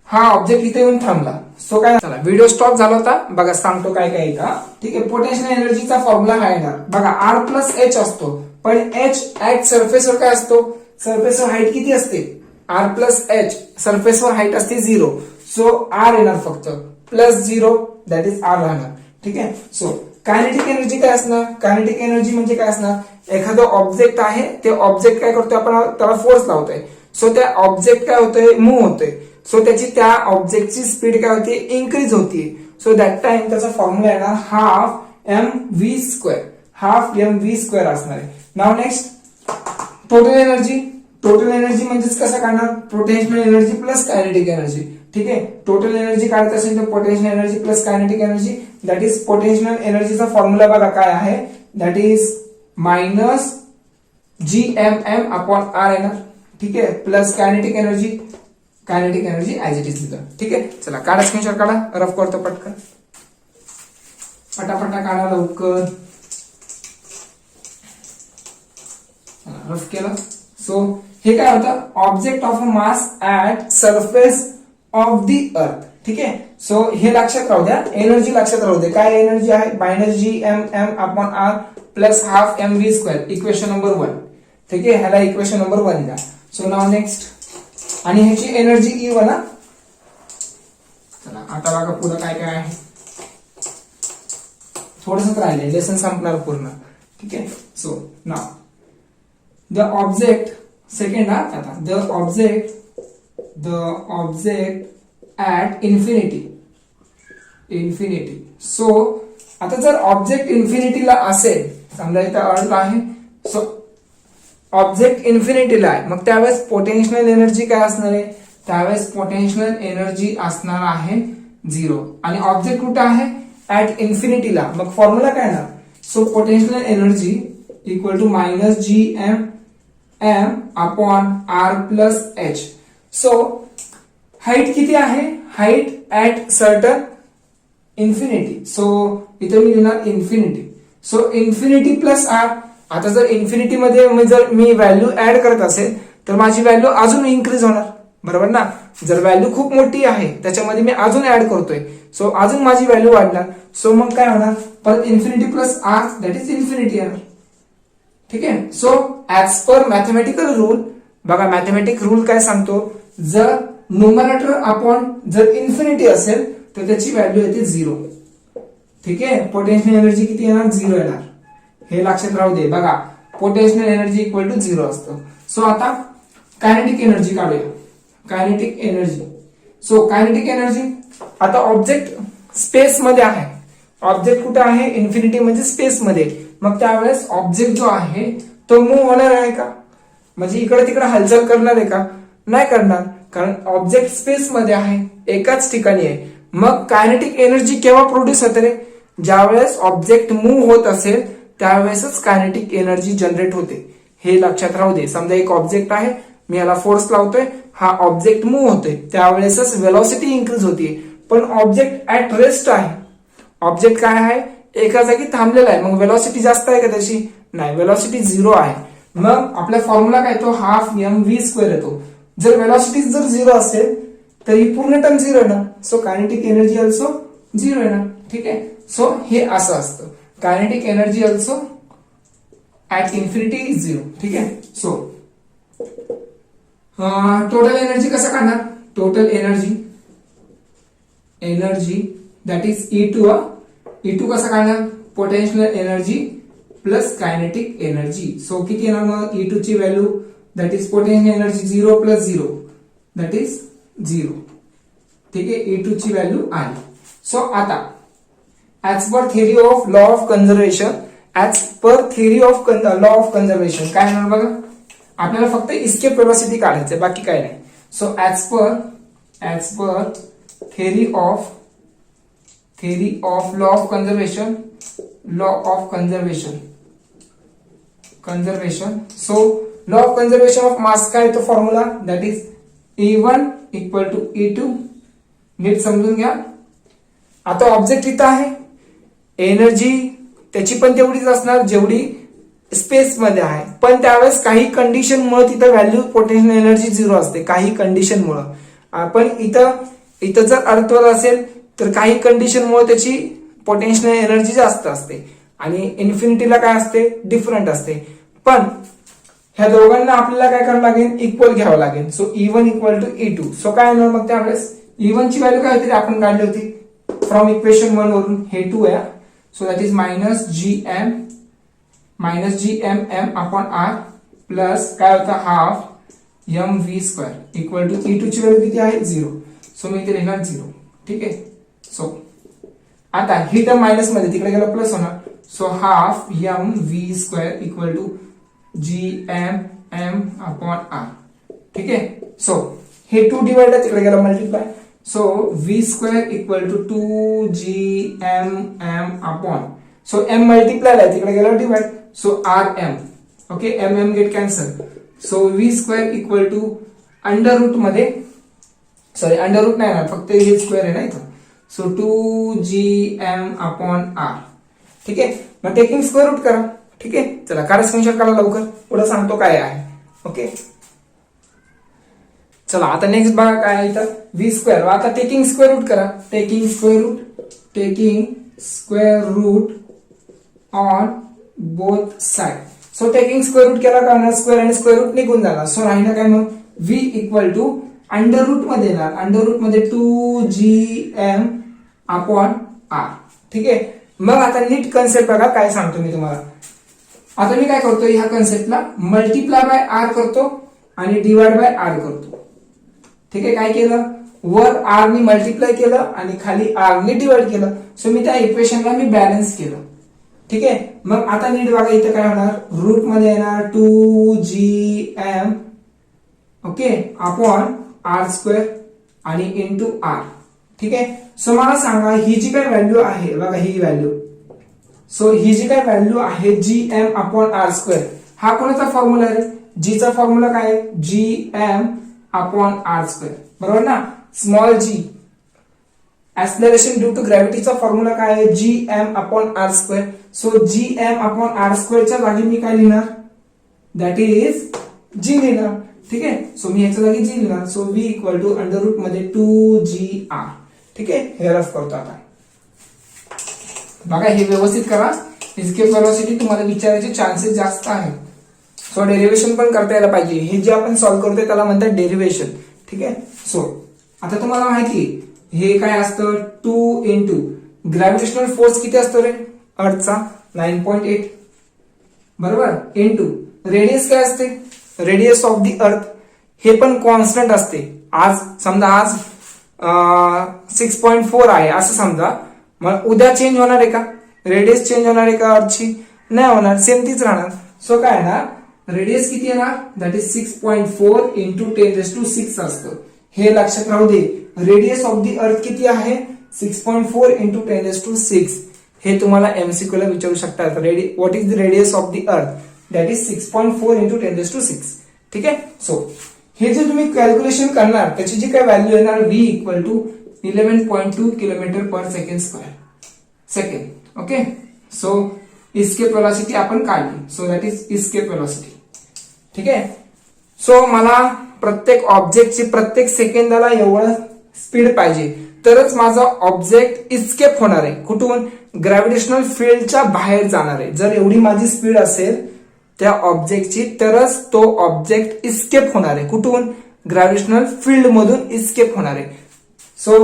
हा ऑब्जेक्ट इथे येऊन थांबला. सो काय, चला व्हिडिओ स्टॉप झाला होता. बघा सांगतो काय काय का. ठीक आहे. पोटेन्शियल एनर्जीचा फॉर्म्युला हा येणार. बघा r+h असतो. पण h ऍट सरफेसवर काय असतो, सरफेसवर हाईट किती असते, r+h. सरफेसवर हाईट असते 0. सो r येणार फक्त, +0 दॅट इज r राहणार. ठीक आहे. सो कायनेटिक एनर्जी काय असणार, कायनेटिक एनर्जी म्हणजे काय असणार, एखादं ऑब्जेक्ट आहे, ते ऑब्जेक्ट काय करतोय आपण त्याला फोर्स लावतोय. सो त्या ऑब्जेक्ट काय होतोय, मूव्ह होतोय. सो त्याची त्या ऑब्जेक्टची स्पीड काय होती, इन्क्रीज होती. सो दॅट टाइम त्याचा फॉर्म्युला येणार हाफ एम व्ही स्क्वेअर असणार आहे. नाव next total energy. Total energy म्हणजेच कसं काढणार, potential energy plus kinetic energy. ठीक आहे. टोटल एनर्जी काढत असेल तर potential energy plus kinetic energy, that is potential एनर्जीचा फॉर्म्युला बघा काय आहे, that is -gmm upon r येणार. ठीक आहे. Plus kinetic energy as it is लिहिलं. ठीक आहे. चला काढा, स्क्रीनशॉट काढा. रफ करतो पटकन, पटापटा काढा लवकर. रफ केलं. सो हे काय होतं, object of a mass at surface of the earth. ठीक आहे. सो हे लक्षात राहू द्या, एनर्जी लक्षात राहू दे. काय एनर्जी आहे, -gmm upon r plus half M V square. Equation number 1. ठीक आहे. ह्याला इक्वेशन नंबर 1 द्या. सो नाव नेक्स्ट. आणि ह्याची एनर्जी E1 ना. चला आता बघा पुढे काय काय आहे. थोडंसं राहिले, लेसन संपणार पूर्ण. ठीक आहे. सो नाव द ऑब्जेक्ट, सेकंड आता the object at infinity. So आता जर ऑब्जेक्ट इन्फिनिटीला असेल, समजा इथं अर्थ आहे, सो ऑब्जेक्ट इन्फिनिटीला आहे, मग त्यावेळेस पोटेन्शियल एनर्जी काय असणार आहे, त्यावेळेस पोटेन्शियल एनर्जी असणार आहे 0. आणि ऑब्जेक्ट कुठं आहे, ऍट इन्फिनिटीला. मग फॉर्म्युला काय ना, so potential energy equal to -gmm upon r+h. So height किती आहे, height at certain infinity. So इथे मी लिहिणार infinity. So infinity plus r. आता जर इन्फिनिटी मध्ये जर मी व्हॅल्यू ऍड करत असेल तर माझी व्हॅल्यू अजून इन्क्रीज होणार. बरोबर ना. जर व्हॅल्यू खूप मोठी आहे त्याच्यामध्ये मी अजून ऍड करतोय, सो अजून माझी व्हॅल्यू वाढणार. सो मग काय होणार, परत infinity plus r that is infinity येणार. ठीक आहे. सो ऍज पर मॅथमॅटिकल रूल, बघा मॅथमॅटिक रूल काय सांगतो, जर न्यूमरेटर अपॉन जर इन्फिनिटी असेल तर त्याची व्हॅल्यू येते 0. ठीक आहे. पोटेन्शियल एनर्जी किती येणार, 0 येणार. हे लक्षात राहू दे. बघा पोटेन्शियल एनर्जी इक्वल टू 0 असतं. सो आता कायनेटिक एनर्जी काढूया. Kinetic energy. So kinetic energy, आता ऑब्जेक्ट स्पेस मध्ये आहे. ऑब्जेक्ट कुठे आहे, इन्फिनिटी म्हणजे स्पेस मध्ये. मग त्यावेळेस ऑब्जेक्ट जो आहे तो मूव्ह होणार आहे का, म्हणजे इकडे तिकडे हालचाल करणार आहे का, नाही करणार, कारण ऑब्जेक्ट स्पेस मध्ये आहे, एकाच ठिकाणी आहे. मग कायनेटिक एनर्जी केव्हा प्रोड्यूस होते रे, ज्यावेळेस ऑब्जेक्ट मूव्ह होत असेल त्यावेळेसच कायनेटिक एनर्जी जनरेट होते. हे लक्षात राहू दे. समजा एक ऑब्जेक्ट आहे, मी याला फोर्स लावतोय, हा ऑब्जेक्ट मूव्ह होतोय त्यावेळेसच वेलॉसिटी इंक्रीज होते. पण ऑब्जेक्ट ऍट रेस्ट आहे, ऑब्जेक्ट काय आहे, एका जागी थांबलेला आहे, मग वेलॉसिटी जास्त आहे का त्याची? नाही, वेलॉसिटी 0 आहे. मग आपला फॉर्म्युला काय तो हाफ एम व्ही स्क्वेअर येतो. जर वेलॉसिटी जर 0 असेल तर ही पूर्ण टर्म 0 येणार, सो कायनेटिक एनर्जी ऑल्सो 0 येणार. ठीक आहे, सो हे असं असतं, kinetic energy also at infinity is 0. ठीक आहे, सो टोटल एनर्जी कसं काढणार? Total energy that is E2 कसं काढणार? Potential energy plus kinetic energy. So किती येणार मग E2 ची value? That is potential energy 0 plus 0 that is 0. ठीक आहे, E2 ची व्हॅल्यू आहे. सो आता as per theory of law of conservation, law of conservation काय होणार बघा, आपल्याला फक्त इस्केप वेलोसिटी काढायचं बाकी काय नाही. So as per theory of law of conservation. So law of conservation of mass काय तो formula? That is E1 equal to E2. नीट समजून घ्या. आता ऑब्जेक्ट इथं आहे, एनर्जी त्याची पण तेवढीच असणार जेवढी स्पेस मध्ये आहे, पण त्यावेळेस काही कंडिशन मुळे तिथं व्हॅल्यू पोटेन्शियल एनर्जी 0 असते, काही कंडिशन मुळे. पण इथं जर अर्थवर असेल तर काही कंडिशन मुळे त्याची पोटेन्शियल एनर्जी जास्त असते आणि इन्फिनिटीला काय असते, डिफरंट असते. पण ह्या दोघांना आपल्याला काय करावं लागेल, इक्वल घ्यावं लागेल. So E1 equal to E2. So काय येणार मग त्यावेळेस E1 ची व्हॅल्यू काय होती आपण काढली होती फ्रॉम इक्वेशन 1 वरून, हे 2 आहे. So that is minus GM upon R plus काय होता half mv square equal to E2 ची व्हॅल्यू किती आहे 0. सो मी इथे लिहिणार 0. ठीक आहे, सो आता ही टर्म मायनस मध्ये तिकडे गेला प्लस होणार. So half mv square equal to GM upon R. ठीक आहे, सो हे 2 डिवाइड आहे तिकडे गेला multiply. So v square equal to 2GM upon, so m multiply आहे तिकडे गेला divide. So RM. Okay, m get cancel. So v square equal to under root मध्ये, सॉरी अंडर रूट नाही ना, फक्त हे स्क्वेअर आहे ना इथं. So 2GM upon R. ठीक आहे, मग टेकिंग स्क्वेअर रूट करा. ठीक आहे, चला काढा स्क्रीनशॉट काढा लवकर, पुढे सांगतो काय आहे. ओके, चला आता नेक्स्ट बघा काय आहे इथं v स्क्वेअर. आता टेकिंग स्क्वेअर रूट करा. Taking square root on both side. So taking square root केला का स्क्वेअर आणि स्क्वेअर रूट निघून जाणार. सो राहिलं काय मग v equal to under root मध्ये येणार, अंडर रूट मध्ये 2GM अपॉन R. ठीक आहे, मग आता नीट कन्सेप्ट बघा काय सांगतो मी तुम्हाला. आता मी काय करतो, ह्या कन्सेप्टला मल्टिप्लाय बाय R करतो आणि डिवाइड बाय R करतो. ठीक आहे, काय केलं, वर R ने मल्टिप्लाय केलं आणि खाली R ने डिवाइड केलं. सो मी त्या इक्वेशनला मी बॅलन्स केलं. ठीक आहे, मग आता नीट बघा इथं काय होणार, रूट मध्ये येणार 2GM okay upon R square आणि इंटू R. ठीक आहे, सो मला सांगा ही जी काय व्हॅल्यू आहे बघा, ही व्हॅल्यू, सो ही जी काय व्हॅल्यू आहे GM अपॉन R स्क्वेअर, हा कोणाचा फॉर्म्युला आहे? जी चा फॉर्म्युला काय आहे, GM अपॉन R स्क्वेअर. बरोबर ना, small g acceleration due to ग्रॅव्हिटीचा फॉर्म्युला काय आहे, GM upon R square. So GM upon R स्क्वेअरच्या जागी मी काय लिहिणार, दॅट इज g लिहिणार. ठीक आहे, सो मी ह्याच्या जागी g लिहिणार. So v equal to under root मध्ये 2GR. ठीक आहे, हे रफ करतो आता. बघा हे व्यवस्थित करा, इस्केप वेलोसिटी तुम्हाला विचारायचे चान्सेस जास्त आहेत. सो डेरिव्हेशन पण करता यायला पाहिजे. हे जे आपण सॉल्व्ह करतोय त्याला म्हणतात डेरिव्हेशन. ठीक आहे, सो आता तुम्हाला माहिती हे काय असतं, 2 इंटू ग्रॅव्हिटेशनल फोर्स किती असतो रे अर्थचा, 9.8 बरोबर, इंटू रेडियस काय असते, रेडियस ऑफ दी अर्थ हे पण कॉन्स्टंट असते. आज समजा आज 6.4 आहे असं समजा, मग उद्या चेंज होणार आहे का, रेडियस चेंज होणार आहे का अर्थची, नाही होणार, सेम तीच राहणार. सो काय ना रेडियस किती येणार, दॅट इज 6.4 इंटू 10⁶ असतं. हे लक्षात राहू दे. रेडियस ऑफ दी अर्थ किती आहे, 6.4 इंटू 10⁶. हे तुम्हाला MCQ ला विचारू शकतात. What is the radius of the earth, that is 6.4 into 10⁶. ठीक आहे, सो हे जे तुम्ही कॅल्क्युलेशन करणार त्याची जी काय व्हॅल्यू येणार v equal to 11.2 kilometre per second square second. Okay, so escape velocity आपण काढली. So that is escape velocity. ठीक आहे. सो मला प्रत्येक ऑब्जेक्टची प्रत्येक सेकंदाला एवढं स्पीड पाहिजे तरच माझा ऑब्जेक्ट इस्केप होणार आहे. कुठून? ग्रॅव्हिटेशनल फील्डच्या बाहेर जाणार आहे. जर एवढी माझी स्पीड असेल त्या ऑब्जेक्टची तरच तो ऑब्जेक्ट इस्केप होणार आहे. कुठून? ग्रॅव्हिटेशनल फील्ड मधून इस्केप होणार आहे. So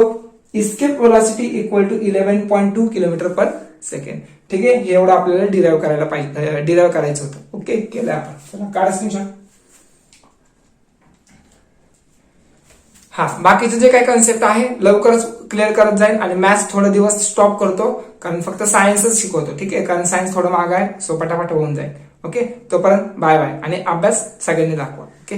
escape velocity equal to 11.2 kilometre per second. ठीक आहे, हे एवढं आपल्याला डिराईव्ह करायला पाहिजे, डिराईव्ह करायचं होतं. ओके, केलं आपण. चला काढा स्क्रीनशॉट. हा, बाकीचे जे काही कन्सेप्ट आहे लवकरच क्लिअर करत जाईल आणि मॅथ्स थोडा दिवस स्टॉप करतो कारण फक्त सायन्सच शिकवतो. ठीक आहे, कारण सायन्स थोडं महाग आहे. सो पटापट होऊन जाईल. ओके, तोपर्यंत बाय बाय आणि अभ्यास सगळ्यांनी दाखवा. ओके.